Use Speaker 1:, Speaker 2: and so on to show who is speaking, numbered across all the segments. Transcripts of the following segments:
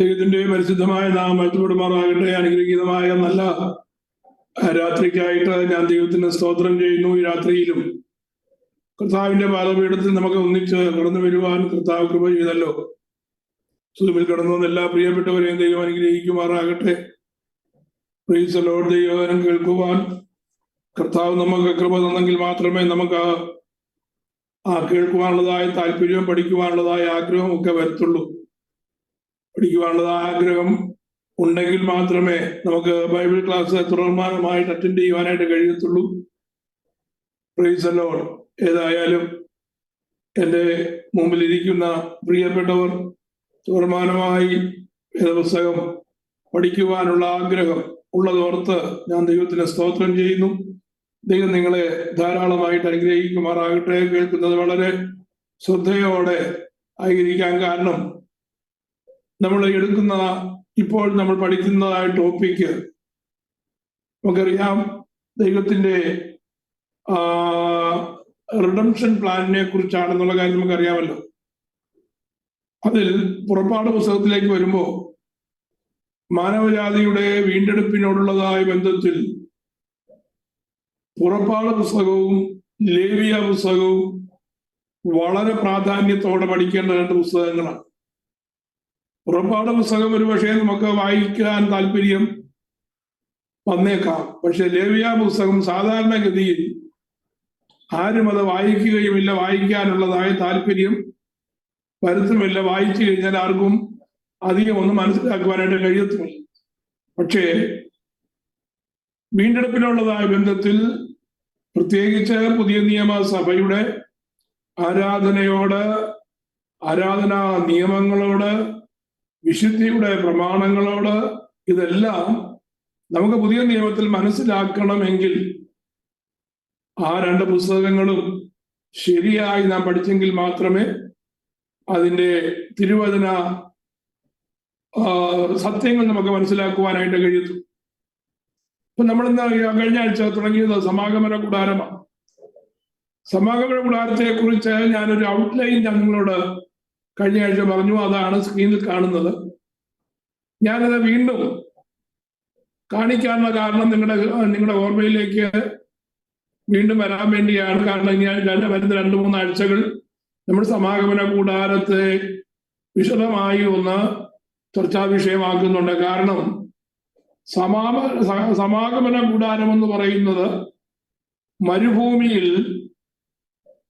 Speaker 1: ദൈവത്തിന്റെ പരിശുദ്ധമായ നാമം മഹത്വപ്പെടുമാറാകട്ടെ. അനുഗ്രഹീതമായ നല്ല രാത്രിക്കായിട്ട് ഞാൻ ദൈവത്തിന് സ്തോത്രം ചെയ്യുന്നു. ഈ രാത്രിയിലും കർത്താവിന്റെ പാദപീഠത്തിൽ നമുക്ക് ഒന്നിച്ച് കടന്നു വരുവാൻ കർത്താവ് കൃപ ചെയ്തല്ലോ. സുഖമിൽ കടന്നു വന്ന എല്ലാ പ്രിയപ്പെട്ടവരെയും ദൈവം അനുഗ്രഹിക്കുമാറാകട്ടെ. Price the Lord. ദൈവവചനം കേൾക്കുവാൻ കർത്താവ് നമുക്ക് കൃപ തന്നെങ്കിൽ മാത്രമേ നമുക്ക് കേൾക്കുവാനുള്ളതായ താല്പര്യവും പഠിക്കുവാനുള്ളതായ ആഗ്രഹവും ഒക്കെ വരത്തുള്ളൂ. പഠിക്കുവാനുള്ളതായ ആഗ്രഹം ഉണ്ടെങ്കിൽ മാത്രമേ നമുക്ക് ബൈബിൾ ക്ലാസ് തുടർമാനമായിട്ട് അറ്റൻഡ് ചെയ്യുവാനായിട്ട് കഴിയത്തുള്ളൂ. Praise the lord. ഏതായാലും എൻ്റെ മുമ്പിലിരിക്കുന്ന പ്രിയപ്പെട്ടവർ തുടർമാനമായി വേദപുസ്തകം പഠിക്കുവാനുള്ള ആഗ്രഹം ഉള്ളതോർത്ത് ഞാൻ ദൈവത്തിന് സ്തോത്രം ചെയ്യുന്നു. ദൈവം നിങ്ങളെ ധാരാളമായിട്ട് അനുഗ്രഹിക്കുമാറാകട്ടെ. കേൾക്കുന്നത് വളരെ ശ്രദ്ധയോടെ ആയിരിക്കാൻ കാരണം നമ്മൾ എടുക്കുന്ന ഇപ്പോൾ നമ്മൾ പഠിക്കുന്നതായ ടോപ്പിക്ക് നമുക്കറിയാം. ദൈവത്തിന്റെ റിഡംഷൻ പ്ലാനിനെ കുറിച്ചാണെന്നുള്ള കാര്യം നമുക്കറിയാമല്ലോ. അതിൽ പുറപ്പാട് പുസ്തകത്തിലേക്ക് വരുമ്പോൾ മാനവജാതിയുടെ വീണ്ടെടുപ്പിനോടുള്ളതായ ബന്ധത്തിൽ പുറപ്പാട് പുസ്തകവും ലേവിയ പുസ്തകവും വളരെ പ്രാധാന്യത്തോടെ പഠിക്കേണ്ട രണ്ട് പുസ്തകങ്ങളാണ്. പുറപ്പാട് പുസ്തകം ഒരു പക്ഷേ നമുക്ക് വായിക്കാൻ താല്പര്യം വന്നേക്കാം. പക്ഷെ ലേവിയ പുസ്തകം സാധാരണഗതിയിൽ ആരും അത് വായിക്കുകയുമില്ല, വായിക്കാനുള്ളതായ താല്പര്യം വരുത്തുമില്ല. വായിച്ചു കഴിഞ്ഞാൽ ആർക്കും അധികം ഒന്നും മനസ്സിലാക്കുവാനായിട്ട് കഴിയത്തുമില്ല. പക്ഷേ വീണ്ടെടുപ്പിനുള്ളതായ ബന്ധത്തിൽ പ്രത്യേകിച്ച് പുതിയ നിയമസഭയുടെ ആരാധനയോട്, ആരാധനാ നിയമങ്ങളോട്, വിശുദ്ധിയുടെ പ്രമാണങ്ങളോട്, ഇതെല്ലാം നമുക്ക് പുതിയ നിയമത്തിൽ മനസ്സിലാക്കണമെങ്കിൽ ആ രണ്ട് പുസ്തകങ്ങളും ശരിയായി നാം പഠിച്ചെങ്കിൽ മാത്രമേ അതിൻ്റെ തിരുവചന സത്യങ്ങൾ നമുക്ക് മനസ്സിലാക്കുവാനായിട്ട് കഴിയത്തു. ഇപ്പൊ നമ്മളിന്ന് കഴിഞ്ഞ ആഴ്ച തുടങ്ങിയത് സമാഗമന കൂടാരമാണ്. സമാഗമന കൂടാരത്തെ കുറിച്ച് ഞാനൊരു ഔട്ട്ലൈൻ നിങ്ങളോട് കഴിഞ്ഞ ആഴ്ച പറഞ്ഞു. അതാണ് സ്ക്രീനിൽ കാണുന്നത്. ഞാനത് വീണ്ടും കാണിക്കാനുള്ള കാരണം നിങ്ങളുടെ ഓർമ്മയിലേക്ക് വീണ്ടും വരാൻ വേണ്ടിയാണ്. കാരണം ഞാൻ വരുന്ന 2-3 ആഴ്ചകൾ നമ്മൾ സമാഗമന കൂടാരത്തെ വിശദമായി ഒന്ന് ചർച്ചാ വിഷയമാക്കുന്നുണ്ട്. കാരണം സമാഗമന കൂടാരം എന്ന് പറയുന്നത് മരുഭൂമിയിൽ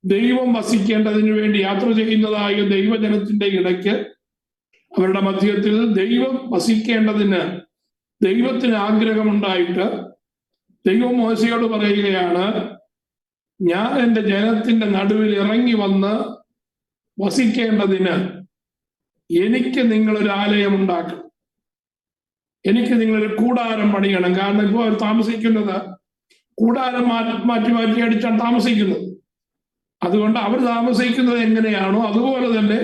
Speaker 1: ദൈവം വസിക്കേണ്ടതിന് വേണ്ടി യാത്ര ചെയ്യുന്നതായ ദൈവജനത്തിന്റെ ഇടയ്ക്ക് അവരുടെ മധ്യത്തിൽ ദൈവം വസിക്കേണ്ടതിന് ദൈവത്തിന് ആഗ്രഹമുണ്ടായിട്ട് ദൈവം മോശയോട് പറയുകയാണ്, ഞാൻ എൻ്റെ ജനത്തിന്റെ നടുവിൽ ഇറങ്ങി വന്ന് വസിക്കേണ്ടതിന് എനിക്ക് നിങ്ങളൊരു ആലയം ഉണ്ടാക്കണം, എനിക്ക് നിങ്ങളൊരു കൂടാരം പണിയണം. കാരണം ഇപ്പോൾ അവർ താമസിക്കുന്നത് കൂടാരം മാറ്റി അടിച്ചാണ് താമസിക്കുന്നത്. അതുകൊണ്ട് അവർ താമസിക്കുന്നത് എങ്ങനെയാണോ അതുപോലെ തന്നെ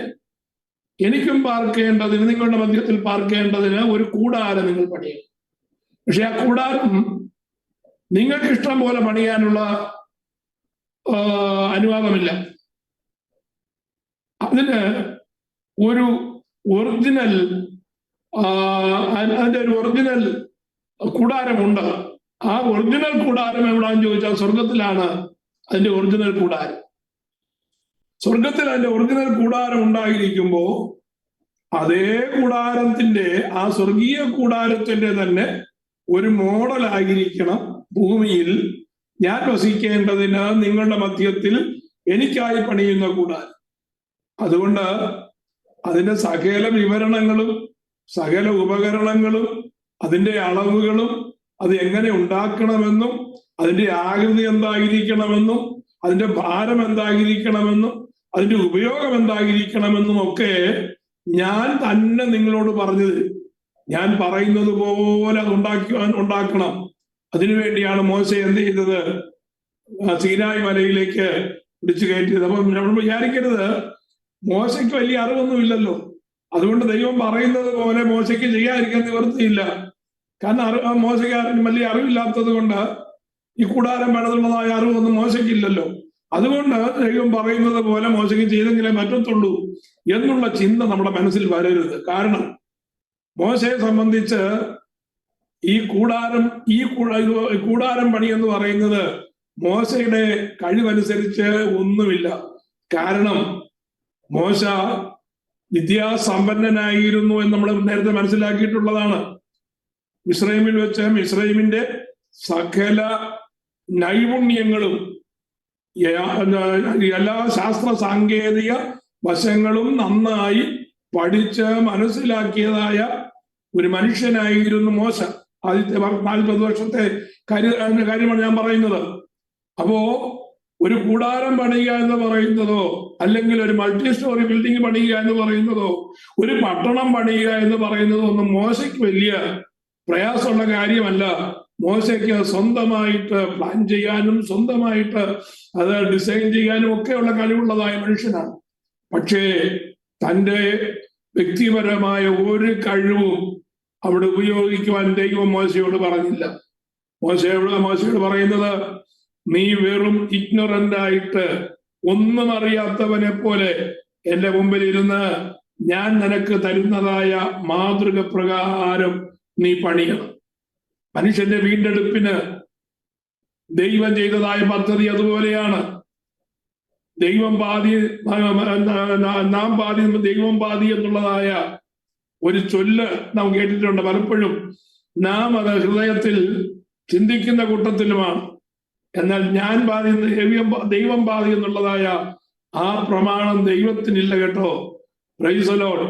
Speaker 1: എനിക്കും പാർക്കേണ്ടതിന്, നിങ്ങളുടെ മധ്യത്തിൽ പാർക്കേണ്ടതിന് ഒരു കൂടാരം നിങ്ങൾ പണിയണം. പക്ഷെ ആ കൂടാരം നിങ്ങൾക്ക് ഇഷ്ടം പോലെ പണിയാനുള്ള അനുവാദമില്ല. അതിന് ഒരു ഒറിജിനൽ അതിന്റെ ഒരു ഒറിജിനൽ കൂടാരമുണ്ട്. ആ ഒറിജിനൽ കൂടാരം എവിടാന്ന് ചോദിച്ചാൽ സ്വർഗത്തിലാണ് അതിന്റെ ഒറിജിനൽ കൂടാരം. സ്വർഗത്തിൽ അതിന്റെ ഒറിജിനൽ കൂടാരം ഉണ്ടായിരിക്കുമ്പോ അതേ കൂടാരത്തിന്റെ, ആ സ്വർഗീയ കൂടാരത്തിന്റെ തന്നെ ഒരു മോഡലായിരിക്കണം ഭൂമിയിൽ ഞാൻ വസിക്കേണ്ടതിന് നിങ്ങളുടെ മധ്യത്തിൽ എനിക്കായി പണിയുന്ന കൂടാരം. അതുകൊണ്ട് അതിന്റെ സകല വിവരണങ്ങളും സകല ഉപകരണങ്ങളും അതിന്റെ അളവുകളും അത് എങ്ങനെ ഉണ്ടാക്കണമെന്നും അതിന്റെ ആകൃതി എന്തായിരിക്കണമെന്നും അതിന്റെ ഭാരം എന്തായിരിക്കണമെന്നും അതിന്റെ ഉപയോഗം എന്തായിരിക്കണമെന്നും ഒക്കെ ഞാൻ തന്നെ നിങ്ങളോട് പറഞ്ഞത്. ഞാൻ പറയുന്നത് പോലെ അത് ഉണ്ടാക്കണം. അതിനുവേണ്ടിയാണ് മോശ എന്ത് ചെയ്തത്? സീനായി മലയിലേക്ക് പിടിച്ചു കയറ്റിയത്. അപ്പൊ നമ്മൾ വിചാരിക്കരുത് മോശയ്ക്ക് വലിയ അറിവൊന്നുമില്ലല്ലോ, അതുകൊണ്ട് ദൈവം പറയുന്നത് പോലെ മോശയ്ക്ക് ചെയ്യാതിരിക്കാൻ നിവൃത്തിയില്ല. കാരണം മോശയ്ക്ക് വലിയ അറിവില്ലാത്തത് കൊണ്ട് ഈ കൂടാരം പണിതുള്ളതായ അറിവൊന്നും മോശയ്ക്കില്ലല്ലോ. അതുകൊണ്ട് ദൈവം പറയുന്നത് പോലെ മോശയ്ക്ക് ചെയ്തെങ്കിലേ പറ്റത്തുള്ളൂ എന്നുള്ള ചിന്ത നമ്മുടെ മനസ്സിൽ വരരുത്. കാരണം മോശയെ സംബന്ധിച്ച് ഈ കൂടാരം പണി എന്ന് പറയുന്നത് മോശയുടെ കഴിവനുസരിച്ച് ഒന്നുമില്ല. കാരണം മോശ വിദ്യാസമ്പന്നനായിരുന്നു എന്ന് നമ്മൾ നേരത്തെ മനസ്സിലാക്കിയിട്ടുള്ളതാണ്. മിസ്രൈമിൽ വെച്ച് മിസ്രൈമിന്റെ സകല നൈപുണ്യങ്ങളും എല്ലാ ശാസ്ത്ര സാങ്കേതിക വശങ്ങളും നന്നായി പഠിച്ച് മനസ്സിലാക്കിയതായ ഒരു മനുഷ്യനായിരുന്നു മോശ. ആദ്യത്തെ 40 വർഷത്തെ കാര്യമാണ് ഞാൻ പറയുന്നത്. അപ്പോ ഒരു കൂടാരം പണിയുക എന്ന് പറയുന്നതോ, അല്ലെങ്കിൽ ഒരു മൾട്ടി സ്റ്റോറി ബിൽഡിംഗ് പണിയുക എന്ന് പറയുന്നതോ, ഒരു പട്ടണം പണിയുക എന്ന് പറയുന്നതോ ഒന്നും മോശയ്ക്ക് വലിയ പ്രയാസമുള്ള കാര്യമല്ല. മോശയ്ക്ക് സ്വന്തമായിട്ട് പ്ലാൻ ചെയ്യാനും സ്വന്തമായിട്ട് അത് ഡിസൈൻ ചെയ്യാനും ഒക്കെയുള്ള കഴിവുള്ളതായ മനുഷ്യനാണ്. പക്ഷേ തൻ്റെ വ്യക്തിപരമായ ഒരു കഴിവും അവിടെ ഉപയോഗിക്കുവാൻ ദൈവം മോശയോട് പറഞ്ഞില്ല. മോശയോട് പറയുന്നത്, നീ വെറും ഇഗ്നോറന്റ് ആയിട്ട് ഒന്നും അറിയാത്തവനെ പോലെ എന്റെ മുമ്പിൽ ഇരുന്ന് ഞാൻ നിനക്ക് തരുന്നതായ മാതൃക പ്രകാരം നീ പണിയണം. മനുഷ്യന്റെ വീണ്ടെടുപ്പിന് ദൈവം ചെയ്തതായ പദ്ധതി അതുപോലെയാണ്. ദൈവം പാതി നാം പാതി ദൈവം പാതി എന്നുള്ളതായ ഒരു ചൊല്ല് നാം കേട്ടിട്ടുണ്ട്. പലപ്പോഴും നാം അത് ഹൃദയത്തിൽ ചിന്തിക്കുന്ന കൂട്ടത്തിലുമാണ്. എന്നാൽ ഞാൻ പാതി ദൈവം പാതി എന്നുള്ളതായ ആ പ്രമാണം ദൈവത്തിനില്ല കേട്ടോ. Price the Lord.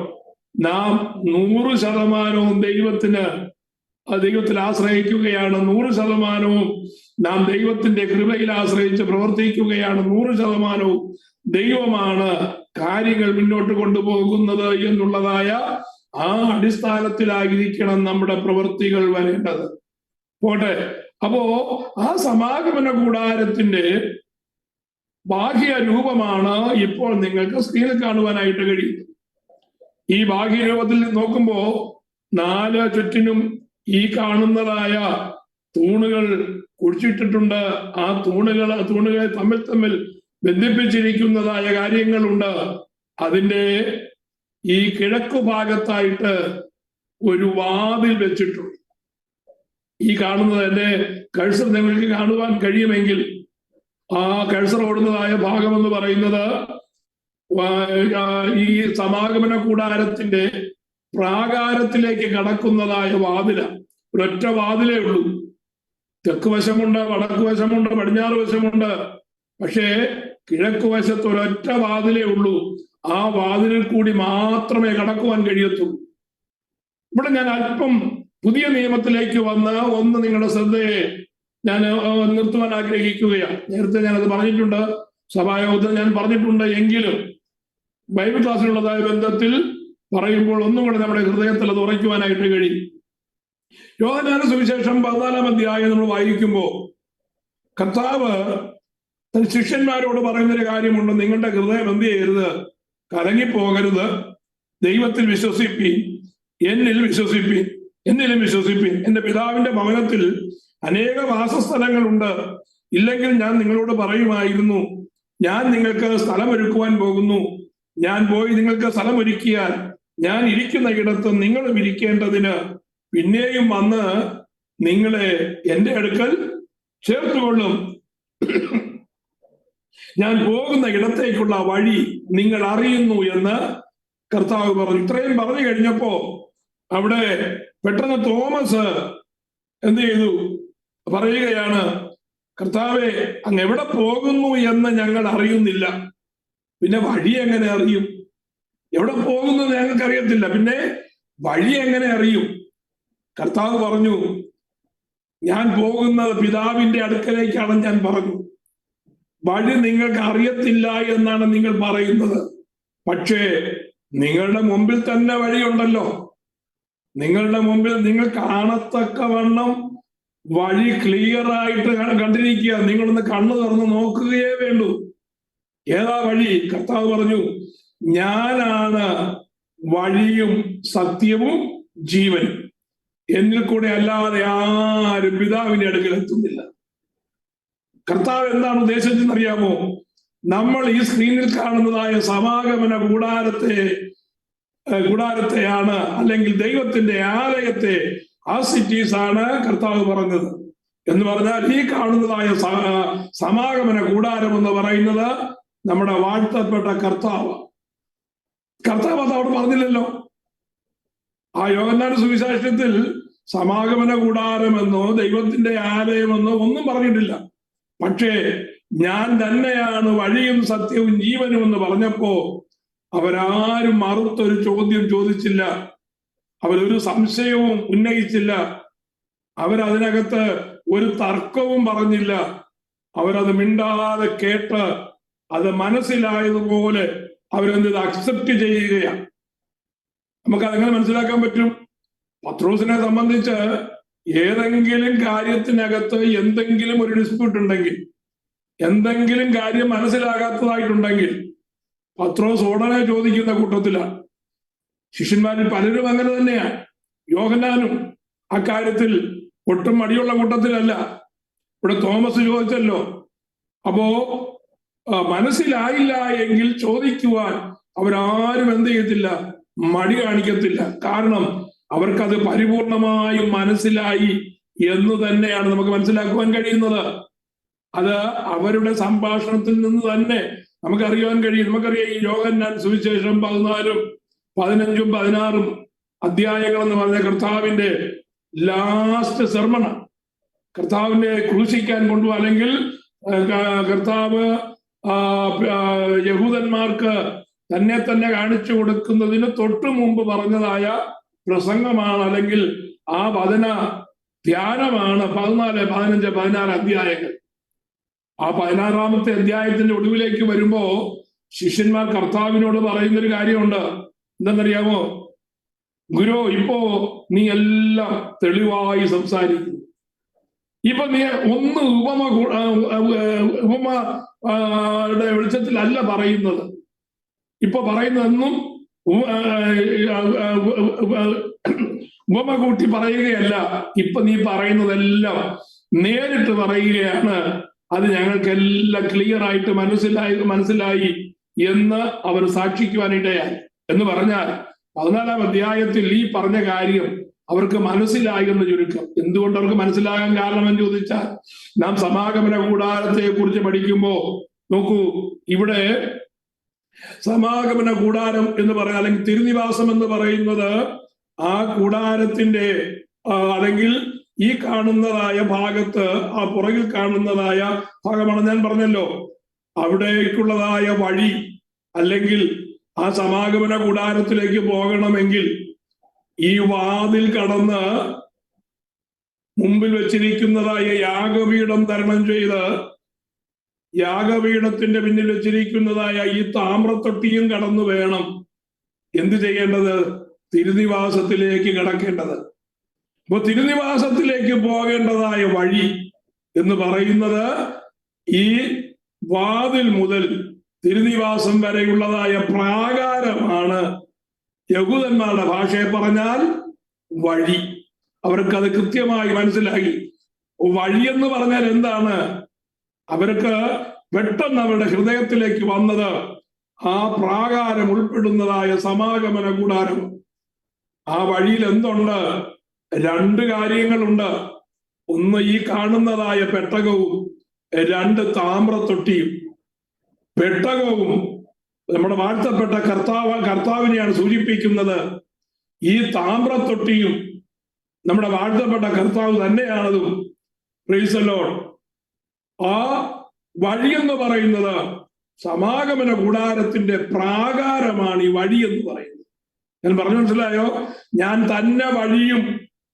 Speaker 1: നാം 100% ദൈവത്തിൽ ആശ്രയിക്കുകയാണ്. 100% നാം ദൈവത്തിന്റെ കൃപയിൽ ആശ്രയിച്ച് പ്രവർത്തിക്കുകയാണ്. 100% ദൈവമാണ് കാര്യങ്ങൾ മുന്നോട്ട് കൊണ്ടുപോകുന്നത് എന്നുള്ളതായ ആ അടിസ്ഥാനത്തിലായിരിക്കണം നമ്മുടെ പ്രവൃത്തികൾ വരേണ്ടത്. പോട്ടെ. അപ്പോ ആ സമാഗമന കൂടാരത്തിന്റെ ബാഹ്യ രൂപമാണ് ഇപ്പോൾ നിങ്ങൾക്ക് സ്ക്രീനിൽ കാണുവാനായിട്ട് കഴിയും. ഈ ബാഹ്യ രൂപത്തിൽ നോക്കുമ്പോ 4 ചുറ്റിനും ഈ കാണുന്നതായ തൂണുകൾ കുഴിച്ചിട്ടിട്ടുണ്ട്. ആ തൂണുകളെ തമ്മിൽ ബന്ധിപ്പിച്ചിരിക്കുന്നതായ കാര്യങ്ങളുണ്ട്. അതിന്റെ ഈ കിഴക്കു ഭാഗത്തായിട്ട് ഒരു വാതിൽ വെച്ചിട്ടുണ്ട്. ഈ കാണുന്നത് എന്റെ കഴ്സർ നിങ്ങൾക്ക് കാണുവാൻ കഴിയുമെങ്കിൽ, ആ കഴ്സർ ഓടുന്നതായ ഭാഗം എന്ന് പറയുന്നത് ഈ സമാഗമന കൂടാരത്തിന്റെ പ്രാകാരത്തിലേക്ക് കടക്കുന്നതായ വാതില. ഒരൊറ്റ വാതിലേ ഉള്ളൂ. തെക്ക് വശമുണ്ട്, വടക്ക് വശമുണ്ട്, പടിഞ്ഞാറ് വശമുണ്ട്. പക്ഷേ കിഴക്ക് വശത്ത് ഒരൊറ്റ വാതിലേ ഉള്ളൂ. ആ വാതിലിൽ കൂടി മാത്രമേ കടക്കുവാൻ കഴിയത്തുള്ളൂ. ഇവിടെ ഞാൻ അല്പം പുതിയ നിയമത്തിലേക്ക് വന്ന് ഒന്ന് നിങ്ങളുടെ ശ്രദ്ധയെ ഞാൻ നിർത്തുവാൻ ആഗ്രഹിക്കുകയാണ്. നേരത്തെ ഞാനത് പറഞ്ഞിട്ടുണ്ട്, സഭായോഗത്തിൽ ഞാൻ പറഞ്ഞിട്ടുണ്ട്. എങ്കിലും ബൈബിൾ ക്ലാസ്സിലുള്ളതായ ബന്ധത്തിൽ പറയുമ്പോൾ ഒന്നും കൂടെ നമ്മുടെ ഹൃദയത്തിൽ അത് ഉറയ്ക്കുവാനായിട്ട് കഴിയും. യോഹന്നാന്റെ സുവിശേഷം 14-ാം അധ്യായം നമ്മൾ വായിക്കുമ്പോൾ കർത്താവ് ശിഷ്യന്മാരോട് പറയുന്നൊരു കാര്യമുണ്ട്. നിങ്ങളുടെ ഹൃദയം എന്ത് ചെയ്യരുത്? കലങ്ങിപ്പോകരുത്. ദൈവത്തിൽ വിശ്വസിപ്പീൻ, എന്നിൽ വിശ്വസിപ്പീൻ, എന്നിലും വിശ്വസിപ്പീൻ. എന്റെ പിതാവിന്റെ ഭവനത്തിൽ അനേക വാസസ്ഥലങ്ങളുണ്ട്. ഇല്ലെങ്കിൽ ഞാൻ നിങ്ങളോട് പറയുമായിരുന്നു. ഞാൻ നിങ്ങൾക്ക് സ്ഥലമൊരുക്കുവാൻ പോകുന്നു. ഞാൻ പോയി നിങ്ങൾക്ക് സ്ഥലമൊരുക്കിയാൽ ഞാൻ ഇരിക്കുന്ന ഇടത്ത് നിങ്ങളും ഇരിക്കേണ്ടതിന് പിന്നെയും വന്ന് നിങ്ങളെ എന്റെ അടുക്കൽ ചേർത്തുകൊള്ളും. ഞാൻ പോകുന്ന ഇടത്തേക്കുള്ള വഴി നിങ്ങൾ അറിയുന്നു എന്ന് കർത്താവ് പറഞ്ഞു. ഇത്രയും പറഞ്ഞു കഴിഞ്ഞപ്പോ അവിടെ പെട്ടെന്ന് തോമസ് എന്ത് ചെയ്തു? പറയുകയാണ്, കർത്താവെ, അങ്ങ് എവിടെ പോകുന്നു എന്ന് ഞങ്ങൾ അറിയുന്നില്ല. പിന്നെ വഴി എങ്ങനെ അറിയും? എവിടെ പോകുന്നു ഞങ്ങൾക്ക് അറിയത്തില്ല, പിന്നെ വഴി എങ്ങനെ അറിയും? കർത്താവ് പറഞ്ഞു, ഞാൻ പോകുന്നത് പിതാവിന്റെ അടുക്കലേക്കാണ്. ഞാൻ പറഞ്ഞു, വഴി നിങ്ങൾക്ക് അറിയത്തില്ല എന്നാണ് നിങ്ങൾ പറയുന്നത്. പക്ഷേ നിങ്ങളുടെ മുമ്പിൽ തന്നെ വഴിയുണ്ടല്ലോ. നിങ്ങളുടെ മുമ്പിൽ നിങ്ങൾ കാണത്തക്കവണ്ണം വഴി ക്ലിയർ ആയിട്ട് കണ്ടിരിക്കുക. നിങ്ങളൊന്ന് കണ്ണു തുറന്ന് നോക്കുകയേ വേണ്ടൂ. ഏതാ വഴി? കർത്താവ് പറഞ്ഞു, ഞാനാണ് വഴിയും സത്യവും ജീവനും. എന്നിൽ കൂടെ അല്ലാതെ ആരും പിതാവിന്റെ അടുക്കൽ എത്തുന്നില്ല. കർത്താവ് എന്താണ് ഉദ്ദേശിച്ചെന്നറിയാമോ? നമ്മൾ ഈ സ്ക്രീനിൽ കാണുന്നതായ സമാഗമന കൂടാരത്തെ കൂടാരത്തെയാണ്, അല്ലെങ്കിൽ ദൈവത്തിന്റെ ആലയത്തെ, ആ സിറ്റീസ് ആണ് കർത്താവ് പറഞ്ഞത്. എന്ന് പറഞ്ഞാൽ ഈ കാണുന്നതായ സമാഗമന കൂടാരം എന്ന് പറയുന്നത് നമ്മുടെ വാഴ്ത്തപ്പെട്ട കർത്താവ് അത് അവിടെ പറഞ്ഞില്ലല്ലോ. ആ യോഹന്നാന്റെ സുവിശേഷത്തിൽ സമാഗമന കൂടാരമെന്നോ ദൈവത്തിന്റെ ആലയമെന്നോ ഒന്നും പറഞ്ഞിട്ടില്ല. പക്ഷേ ഞാൻ തന്നെയാണ് വഴിയും സത്യവും ജീവനും എന്ന് പറഞ്ഞപ്പോ അവരാരും മറുത്തൊരു ചോദ്യം ചോദിച്ചില്ല, അവരൊരു സംശയവും ഉന്നയിച്ചില്ല, അവരതിനകത്ത് ഒരു തർക്കവും പറഞ്ഞില്ല. അവരത് മിണ്ടാതെ കേട്ട് അത് മനസ്സിലായതുപോലെ അവരെന്ത് അക്സെപ്റ്റ് ചെയ്യുകയാണ്. നമുക്കതെങ്ങനെ മനസ്സിലാക്കാൻ പറ്റും? പത്രോസിനെ സംബന്ധിച്ച് ഏതെങ്കിലും കാര്യത്തിനകത്ത് എന്തെങ്കിലും ഒരു ഡിസ്പ്യൂട്ട് ഉണ്ടെങ്കിൽ, എന്തെങ്കിലും കാര്യം മനസ്സിലാകാത്തതായിട്ടുണ്ടെങ്കിൽ പത്രോസ് ഉടനെ ചോദിക്കുന്ന കൂട്ടത്തിലാണ്. ശിഷ്യന്മാരിൽ പലരും അങ്ങനെ തന്നെയാണ്. യോഹന്നാനും അക്കാര്യത്തിൽ ഒട്ടും മടിയുള്ള കൂട്ടത്തിലല്ല. ഇവിടെ തോമസ് ചോദിച്ചല്ലോ. അപ്പോ മനസ്സിലായില്ല എങ്കിൽ ചോദിക്കുവാൻ അവരാരും എന്ത് ചെയ്യത്തില്ല, മടി കാണിക്കത്തില്ല. കാരണം അവർക്കത് പരിപൂർണമായും മനസ്സിലായി എന്ന് തന്നെയാണ് നമുക്ക് മനസ്സിലാക്കുവാൻ കഴിയുന്നത്. അത് അവരുടെ സംഭാഷണത്തിൽ നിന്ന് തന്നെ നമുക്കറിയാൻ കഴിയും. നമുക്കറിയാം ഈ യോഹന്നാൻ സുവിശേഷം 14, 15, 16 അധ്യായങ്ങൾ എന്ന് പറഞ്ഞ കർത്താവിന്റെ ലാസ്റ്റ് സെർമൺ, കർത്താവിനെ ക്രൂശിക്കാൻ കൊണ്ടു, അല്ലെങ്കിൽ കർത്താവ് യഹൂദന്മാർക്ക് തന്നെ കാണിച്ചു കൊടുക്കുന്നതിന് തൊട്ടു മുമ്പ് പറഞ്ഞതായ പ്രസംഗമാണ്, അല്ലെങ്കിൽ ആ വചന ധ്യാനമാണ് 14, 15, 16 അധ്യായങ്ങൾ. ആ 16ാമത്തെ അധ്യായത്തിന്റെ ഒടുവിലേക്ക് വരുമ്പോ ശിഷ്യന്മാർ കർത്താവിനോട് പറയുന്നൊരു കാര്യമുണ്ട്. എന്തെന്നറിയാമോ? ഗുരു, ഇപ്പോ നീ എല്ലാം തെളിവായി സംസാരിക്കുന്നു. ഇപ്പൊ നീ ഒന്ന് ഉപമയുടെ വെളിച്ചത്തിലല്ല പറയുന്നത്. ഇപ്പൊ പറയുന്നതെന്നും ഉപമ കൂട്ടി പറയുകയല്ല. ഇപ്പൊ നീ പറയുന്നതെല്ലാം നേരിട്ട് പറയുകയാണ്. അത് ഞങ്ങൾക്കെല്ലാം ക്ലിയർ ആയിട്ട് മനസ്സിലായി എന്ന് അവർ സാക്ഷിക്കുവാനിടയായി. എന്ന് പറഞ്ഞാൽ 14ാം അധ്യായത്തിൽ ഈ പറഞ്ഞ കാര്യം അവർക്ക് മനസ്സിലായി എന്ന് ചുരുക്കം. എന്തുകൊണ്ട് അവർക്ക് മനസ്സിലാകാൻ കാരണമെന്ന് ചോദിച്ചാൽ, നാം സമാഗമന കൂടാരത്തെ കുറിച്ച് പഠിക്കുമ്പോ നോക്കൂ, ഇവിടെ സമാഗമന കൂടാരം എന്ന് പറയാം, അല്ലെങ്കിൽ തിരുനിവാസം എന്ന് പറയുന്നത് ആ കൂടാരത്തിന്റെ അല്ലെങ്കിൽ ഈ കാണുന്നതായ ഭാഗത്ത്, ആ പുറകിൽ കാണുന്നതായ ഭാഗമാണ്. ഞാൻ പറഞ്ഞല്ലോ, അവിടേക്കുള്ളതായ വഴി, അല്ലെങ്കിൽ ആ സമാഗമന കൂടാരത്തിലേക്ക് പോകണമെങ്കിൽ ഈ വാതിൽ കടന്ന് മുമ്പിൽ വെച്ചിരിക്കുന്നതായ യാഗപീഠം തരണം ചെയ്ത് യാഗപീഠത്തിന്റെ പിന്നിൽ വെച്ചിരിക്കുന്നതായ ഈ താമ്രത്തൊട്ടിയും കടന്നു വേണം എന്ത് ചെയ്യേണ്ടത്? തിരുനിവാസത്തിലേക്ക് കടക്കേണ്ടത്. അപ്പൊ തിരുനിവാസത്തിലേക്ക് പോകേണ്ടതായ വഴി എന്ന് പറയുന്നത് ഈ വാതിൽ മുതൽ തിരുനിവാസം വരെയുള്ളതായ പ്രാകാരമാണ്. യഹൂദന്മാരുടെ ഭാഷയെ പറഞ്ഞാൽ വഴി. അവർക്കത് കൃത്യമായി മനസ്സിലായി. വഴിയെന്ന് പറഞ്ഞാൽ എന്താണ്? അവർക്ക് പെട്ടെന്ന് അവരുടെ ഹൃദയത്തിലേക്ക് വന്നത് ആ പ്രാകാരം ഉൾപ്പെടുന്നതായ സമാഗമന കൂടാരം. ആ വഴിയിൽ എന്തുണ്ട്? 2 കാര്യങ്ങളുണ്ട്. ഒന്ന് ഈ കാണുന്നതായ പെട്ടകവും, 2 താമ്രത്തൊട്ടിയും. പെട്ടകവും നമ്മുടെ വാഴ്ത്തപ്പെട്ട കർത്താവിനെയാണ് സൂചിപ്പിക്കുന്നത്. ഈ താമ്രത്തൊട്ടിയും നമ്മുടെ വാഴ്ത്തപ്പെട്ട കർത്താവ് തന്നെയാണതും. Price the Lord. ആ വഴിയെന്ന് പറയുന്നത് സമാഗമന കൂടാരത്തിന്റെ പ്രാകാരമാണ്. ഈ വഴി എന്ന് പറയുന്നത് ഞാൻ പറഞ്ഞു, മനസ്സിലായോ? ഞാൻ തന്നെ വഴിയും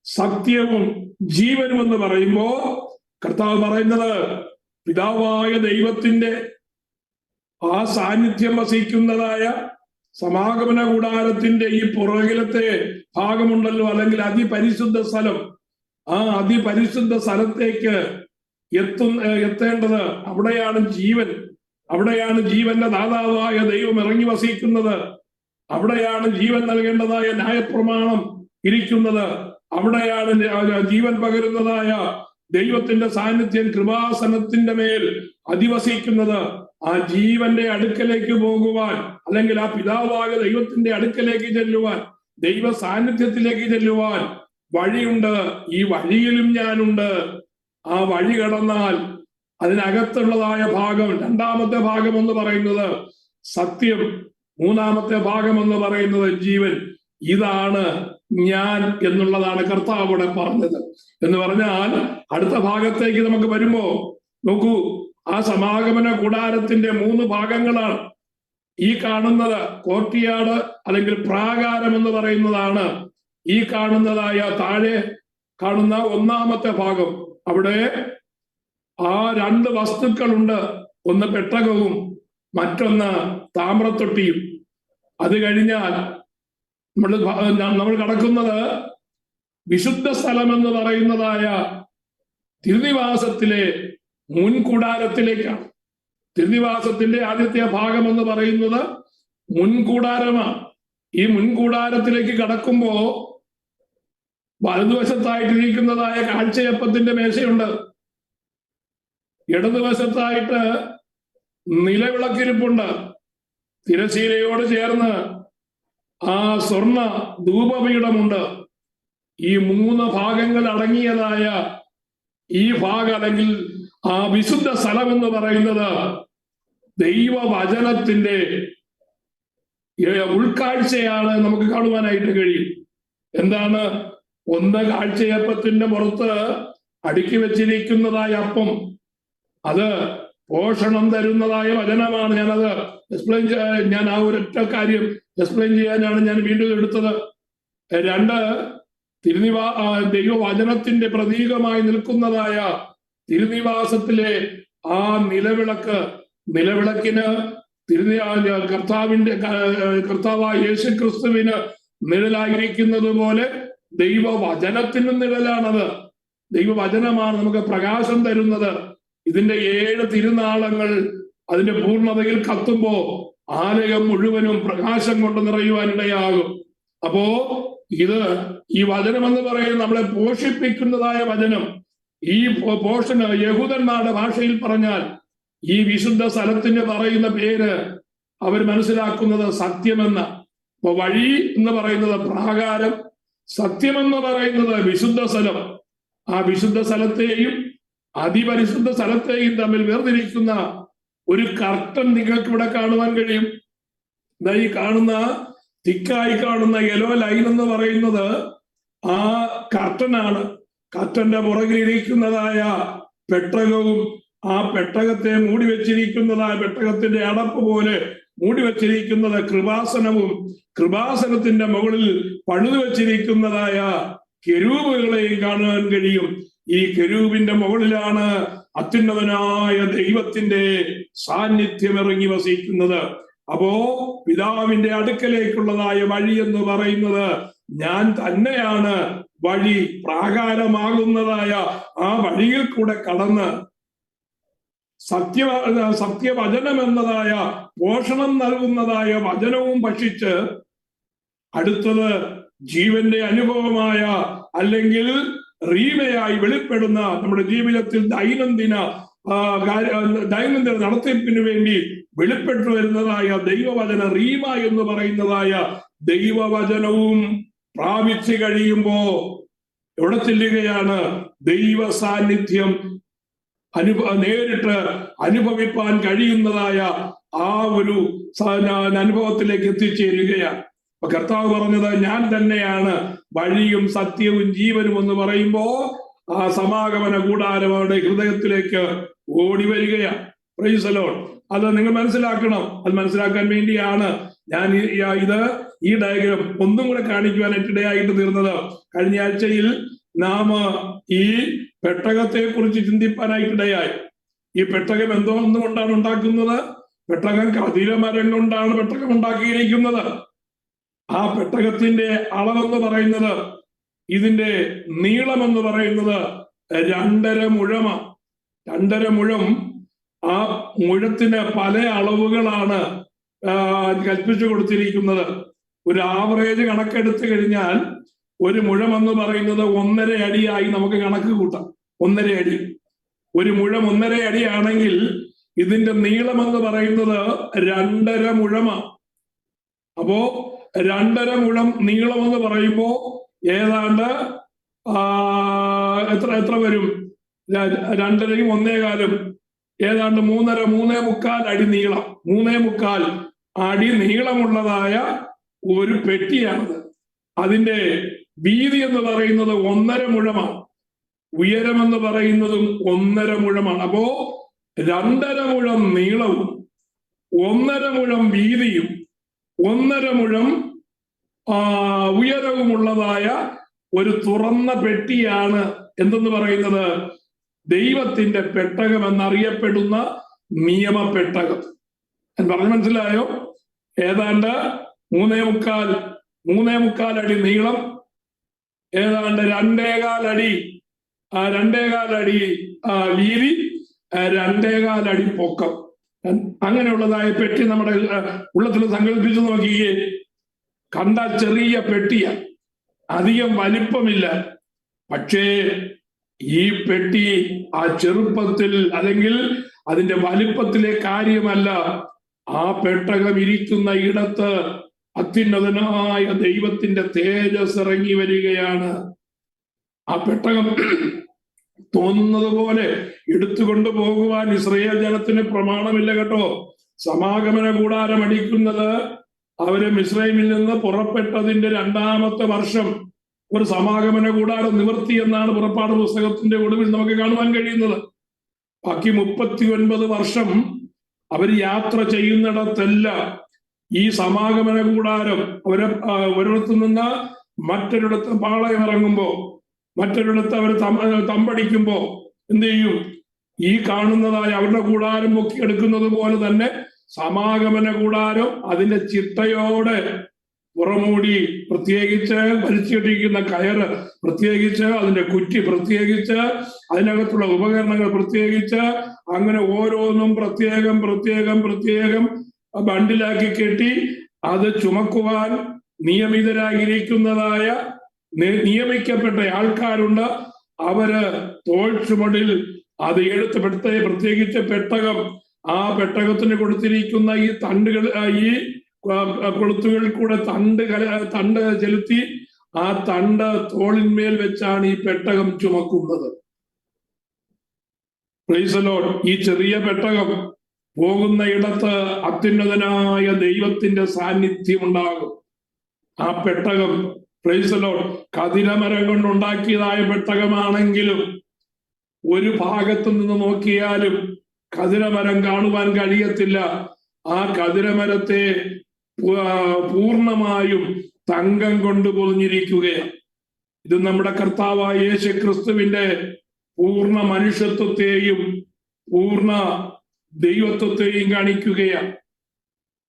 Speaker 1: സത്യവും ജീവനും എന്ന് പറയുമ്പോ കർത്താവ് പറയുന്നത് പിതാവായ ദൈവത്തിന്റെ ആ സാന്നിധ്യം വസിക്കുന്നതായ സമാഗമന കൂടാരത്തിന്റെ ഈ പുറകിലത്തെ ഭാഗമുണ്ടല്ലോ, അല്ലെങ്കിൽ അതിപരിശുദ്ധ സ്ഥലം. ആ അതിപരിശുദ്ധ സ്ഥലത്തേക്ക് എത്തേണ്ടത് അവിടെയാണ് ജീവൻ. അവിടെയാണ് ജീവന്റെ ദാതാവായ ദൈവം ഇറങ്ങി വസിക്കുന്നത്. അവിടെയാണ് ജീവൻ നൽകേണ്ടതായ ന്യായപ്രമാണം ഇരിക്കുന്നത്. അവിടെയാണ് ജീവൻ പകരുന്നതായ ദൈവത്തിന്റെ സാന്നിധ്യം കൃപാസനത്തിന്റെ മേൽ അധിവസിക്കുന്നത് ആ ജീവന്റെ അടുക്കലേക്ക് പോകുവാൻ, അല്ലെങ്കിൽ ആ പിതാവായ ദൈവത്തിന്റെ അടുക്കലേക്ക് ചെല്ലുവാൻ, ദൈവ സാന്നിധ്യത്തിലേക്ക് ചെല്ലുവാൻ വഴിയുണ്ട്. ഈ വഴിയിലും ഞാനുണ്ട്. ആ വഴി കടന്നാൽ അതിനകത്തുള്ളതായ ഭാഗം, രണ്ടാമത്തെ ഭാഗം എന്ന് പറയുന്നത് സത്യം, മൂന്നാമത്തെ ഭാഗം എന്ന് പറയുന്നത് ജീവൻ. ഇതാണ് ഞാൻ എന്നുള്ളതാണ് കർത്താവ് ഇവിടെ പറഞ്ഞത്. എന്ന് പറഞ്ഞാൽ അടുത്ത ഭാഗത്തേക്ക് നമുക്ക് വരുമ്പോ നോക്കൂ, ആ സമാഗമന കൂടാരത്തിന്റെ 3 ഭാഗങ്ങളാണ്. ഈ കാണുന്നത് കോർട്ടിയാട് അല്ലെങ്കിൽ പ്രാകാരം എന്ന് പറയുന്നതാണ് ഈ കാണുന്നതായ താഴെ കാണുന്ന 1-ാമത്തെ ഭാഗം. അവിടെ ആ 2 വസ്തുക്കളുണ്ട്. ഒന്ന് പെട്ടകവും മറ്റൊന്ന് താമ്രത്തൊട്ടിയും. അത് കഴിഞ്ഞാൽ നമ്മൾ കടക്കുന്നത് വിശുദ്ധ സ്ഥലം എന്ന് പറയുന്നതായ തിരുനിവാസത്തിലെ മുൻകൂടാരത്തിലേക്കാണ്. തിരുനിവാസത്തിന്റെ ആദ്യത്തെ ഭാഗം എന്ന് പറയുന്നത് മുൻകൂടാരമാണ്. ഈ മുൻകൂടാരത്തിലേക്ക് കടക്കുമ്പോ വലതുവശത്തായിട്ടിരിക്കുന്നതായ കാഴ്ചയപ്പത്തിന്റെ മേശയുണ്ട്. ഇടതുവശത്തായിട്ട് നിലവിളക്കിരിപ്പുണ്ട്. തിരശീലയോട് ചേർന്ന് ആ സ്വർണ്ണ ധൂപപീഠമുണ്ട്. ഈ 3 ഭാഗങ്ങൾ അടങ്ങിയതായ ഈ ഭാഗം, അല്ലെങ്കിൽ ആ വിശുദ്ധ സ്ഥലം എന്ന് പറയുന്നത് ദൈവവചനത്തിന്റെ ഉൾക്കാഴ്ചയാണ് നമുക്ക് കാണുവാനായിട്ട് കഴിയും. എന്താണ്? ഒന്ന്, കാഴ്ചയപ്പത്തിന്റെ പുറത്ത് അടുക്കി വെച്ചിരിക്കുന്നതായ അപ്പം, അത് പോഷണം തരുന്നതായ വചനമാണ്. ഞാൻ ആ ഒരൊറ്റ കാര്യം എക്സ്പ്ലെയിൻ ചെയ്യാനാണ് ഞാൻ വീണ്ടും എടുത്തത്. 2, ദൈവവചനത്തിന്റെ പ്രതീകമായി നിൽക്കുന്നതായ തിരുനിവാസത്തിലെ ആ നിലവിളക്കിന് കർത്താവായ യേശു ക്രിസ്തുവിന് നിഴലായിരിക്കുന്നത് പോലെ ദൈവവചനത്തിനും നിഴലാണത്. ദൈവവചനമാണ് നമുക്ക് പ്രകാശം തരുന്നത്. ഇതിന്റെ 7 തിരുനാളങ്ങൾ അതിന്റെ പൂർണ്ണതയിൽ കത്തുമ്പോ ആലയം മുഴുവനും പ്രകാശം കൊണ്ട് നിറയുവാനിടയാകും. അപ്പോ ഈ വചനം എന്ന് പറയുന്നത് നമ്മളെ പോഷിപ്പിക്കുന്നതായ വചനം. ഈ പോഷന് യഹൂദന്മാരുടെ ഭാഷയിൽ പറഞ്ഞാൽ ഈ വിശുദ്ധ സ്ഥലത്തിന് പറയുന്ന പേര് അവർ മനസ്സിലാക്കുന്നത് സത്യമെന്ന. അപ്പൊ വഴി എന്ന് പറയുന്നത് പ്രാകാരം, സത്യമെന്ന് പറയുന്നത് വിശുദ്ധ സ്ഥലം. ആ വിശുദ്ധ സ്ഥലത്തെയും അതിപരിശുദ്ധ സ്ഥലത്തെയും തമ്മിൽ വേർതിരിക്കുന്ന ഒരു കർട്ടൻ നിങ്ങൾക്ക് ഇവിടെ കാണുവാൻ കഴിയും. ഈ കാണുന്ന തിക്കായി കാണുന്ന യെല്ലോ ലൈൻ എന്ന് പറയുന്നത് ആ കർട്ടനാണ്. കർട്ടന്റെ പുറകിലിരിക്കുന്നതായ പെട്ടകവും ആ പെട്ടകത്തെ മൂടി വെച്ചിരിക്കുന്നതായ പെട്ടകത്തിന്റെ അടപ്പ് പോലെ മൂടി വെച്ചിരിക്കുന്നത് കൃപാസനവും, കൃപാസനത്തിന്റെ മുകളിൽ പണിതു വെച്ചിരിക്കുന്നതായ കെരൂബുകളെയും കാണുവാൻ കഴിയും. ഈ കെരൂബിന്റെ മുകളിലാണ് അത്യുന്നതനായ ദൈവത്തിന്റെ സാന്നിധ്യം ഇറങ്ങി വസിക്കുന്നത്. അപ്പോ പിതാവിന്റെ അടുക്കലേക്കുള്ളതായ വഴി എന്ന് പറയുന്നത് ഞാൻ തന്നെയാണ് വഴി. പ്രാകാരമാകുന്നതായ ആ വഴിയിൽ കൂടെ കടന്ന് സത്യവചനം എന്നതായ പോഷണം നൽകുന്നതായ വചനവും ഭക്ഷിച്ച് അടുത്തത് ജീവന്റെ അനുഭവമായ അല്ലെങ്കിൽ റീമയായി വെളിപ്പെടുന്ന നമ്മുടെ ജീവിതത്തിൽ ദൈനംദിന നടത്തിപ്പിന് വേണ്ടി വെളിപ്പെട്ടു വരുന്നതായ ദൈവവചന റീമ എന്ന് പറയുന്നതായ ദൈവവചനവും പ്രാപിച്ചു കഴിയുമ്പോ എവിടെ ചെല്ലുകയാണ്? ദൈവ സാന്നിധ്യം നേരിട്ട് അനുഭവിപ്പാൻ കഴിയുന്നതായ ആ ഒരു അനുഭവത്തിലേക്ക് എത്തിച്ചേരുകയാണ്. അപ്പൊ കർത്താവ് പറഞ്ഞത് ഞാൻ തന്നെയാണ് വഴിയും സത്യവും ജീവനും എന്ന് പറയുമ്പോ ആ സമാഗമന കൂടാരം അവരുടെ ഹൃദയത്തിലേക്ക് ഓടി വരികയാണ്. Price the Lord. അത് നിങ്ങൾ മനസ്സിലാക്കണം. അത് മനസ്സിലാക്കാൻ വേണ്ടിയാണ് ഞാൻ ഈ ഡയഗ്രം ഒന്നും കൂടെ കാണിക്കുവാനായിട്ട് ഇടയായിട്ട് തീർന്നത്. കഴിഞ്ഞ ആഴ്ചയിൽ നാം ഈ പെട്ടകത്തെ കുറിച്ച് ചിന്തിപ്പാനായിട്ടിടയായി. ഈ പെട്ടകം എന്തുകൊണ്ടാണ് ഉണ്ടാക്കുന്നത്? പെട്ടകം കതിരമരം കൊണ്ടാണ് പെട്ടകം ഉണ്ടാക്കിയിരിക്കുന്നത്. ആ പെട്ടകത്തിന്റെ അളവെന്ന് പറയുന്നത്, ഇതിന്റെ നീളമെന്ന് പറയുന്നത് 2.5 മുഴമാണ്. 2.5 മുഴം. ആ മുഴത്തിന് പല അളവുകളാണ് കൽപ്പിച്ചു കൊടുത്തിരിക്കുന്നത്. ഒരു ആവറേജ് കണക്കെടുത്തു കഴിഞ്ഞാൽ ഒരു മുഴം എന്ന് പറയുന്നത് 1.5 അടിയായി നമുക്ക് കണക്ക് കൂട്ടാം. 1.5 അടി. ഒരു മുഴം 1.5 അടിയാണെങ്കിൽ ഇതിന്റെ നീളമെന്ന് പറയുന്നത് 2.5 മുഴമാണ്. അപ്പോ 2.5 മുഴം നീളമെന്ന് പറയുമ്പോ ഏതാണ്ട് എത്ര വരും? 2.5യും 1.25 ഏതാണ്ട് 3.5 അടി നീളം. 3.25 അടി നീളമുള്ളതായ ഒരു പെട്ടിയാണത്. അതിന്റെ വീതി എന്ന് പറയുന്നത് 1.5 മുഴമാണ്. ഉയരമെന്ന് പറയുന്നതും 1.5 മുഴമാണ്. അപ്പോ 2.5 മുഴം നീളവും 1.5 മുഴം വീതിയും 1.5 മുഴം ഉയരവുമുള്ളതായ ഒരു തുറന്ന പെട്ടിയാണ് എന്തെന്ന് പറയുന്നത്? ദൈവത്തിന്റെ പെട്ടകം എന്നറിയപ്പെടുന്ന നിയമപ്പെട്ടകം. പറഞ്ഞു മനസ്സിലായോ? ഏതാണ്ട് 3.25 അടി നീളം, ഏതാണ്ട് 2.25 അടി 2.25 അടി വീതി, 2.25 അടി പൊക്കം. അങ്ങനെയുള്ളതായ പെട്ടി നമ്മുടെ ഉള്ളത്തിൽ സങ്കല്പിച്ചു നോക്കിയേ. കണ്ട ചെറിയ പെട്ടിയ, അധികം വലിപ്പമില്ല. പക്ഷേ ഈ പെട്ടി ആ ചെറുപ്പത്തിൽ അല്ലെങ്കിൽ അതിന്റെ വലിപ്പത്തിലെ കാര്യമല്ല, ആ പെട്ടകം ഇരിക്കുന്ന ഇടത്ത് അത്യുന്നതനായ ദൈവത്തിന്റെ തേജസ് ഇറങ്ങി വരികയാണ്. ആ പെട്ടകം തോന്നുന്നത് പോലെ എടുത്തുകൊണ്ട് പോകുവാൻ ഇസ്രായേൽ ജനത്തിന് പ്രമാണമില്ല കേട്ടോ. സമാഗമന കൂടാരം അടിക്കുന്നത് അവര് മിസ്രൈമിൽ നിന്ന് പുറപ്പെട്ടതിന്റെ 2-ാമത്തെ വർഷം ഒരു സമാഗമന കൂടാരം നിവർത്തി എന്നാണ് പുറപ്പാട് പുസ്തകത്തിന്റെ ഒടുവിൽ നമുക്ക് കാണുവാൻ കഴിയുന്നത്. ബാക്കി 39 വർഷം അവർ യാത്ര ചെയ്യുന്നിടത്തെല്ലാം ഈ സമാഗമന കൂടാരം ഒരിടത്തു നിന്ന് മറ്റൊരിടത്ത് പാളയം ഇറങ്ങുമ്പോ, മറ്റൊരിടത്ത് അവർ തമ്പടിക്കുമ്പോ എന്ത് ചെയ്യും? ഈ കാണുന്നതായ അവരുടെ കൂടാരം പൊക്കിയെടുക്കുന്നത് പോലെ തന്നെ സമാഗമന കൂടാരം അതിന്റെ ചിട്ടയോടെ പുറമൂടി, പ്രത്യേകിച്ച് വലിച്ചിട്ടിരിക്കുന്ന കയറ് പ്രത്യേകിച്ച്, അതിന്റെ കുറ്റി പ്രത്യേകിച്ച്, അതിനകത്തുള്ള ഉപകരണങ്ങൾ പ്രത്യേകിച്ച്, അങ്ങനെ ഓരോന്നും പ്രത്യേകം പ്രത്യേകം പ്രത്യേകം ബണ്ടിലാക്കി കെട്ടി അത് ചുമക്കുവാൻ നിയമിതരായിരിക്കുന്നതായ നിയമിക്കപ്പെട്ട ആൾക്കാരുണ്ട്. അവര് തോൾ ചുമടിൽ അത് എടുത്ത് പ്രത്യേകിച്ച് പെട്ടകം, ആ പെട്ടകത്തിന് കൊടുത്തിരിക്കുന്ന ഈ തണ്ടുകൾ, ഈ കൊളുത്തുകളിൽ കൂടെ തണ്ട് ചെലുത്തി ആ തണ്ട് തോളിന്മേൽ വെച്ചാണ് ഈ പെട്ടകം ചുമക്കുന്നത്. Price the Lord. ഈ ചെറിയ പെട്ടകം പോകുന്ന ഇടത്ത് അത്യുന്നതനായ ദൈവത്തിന്റെ സാന്നിധ്യം ഉണ്ടാകും. ആ പെട്ടകം, പ്രൈസ് ദി ലോർഡ്, കതിരമരം കൊണ്ടുണ്ടാക്കിയതായ പെട്ടകമാണെങ്കിലും ഒരു ഭാഗത്തു നിന്ന് നോക്കിയാലും കതിരമരം കാണുവാൻ കഴിയത്തില്ല. ആ കതിരമരത്തെ പൂർണ്ണമായും തങ്കം കൊണ്ട് പൊതിഞ്ഞിരിക്കുകയാണ്. ഇത് നമ്മുടെ കർത്താവായ യേശു ക്രിസ്തുവിന്റെ പൂർണ്ണ മനുഷ്യത്വത്തെയും പൂർണ്ണ ദൈവത്വത്തെയും കാണിക്കുകയാണ്.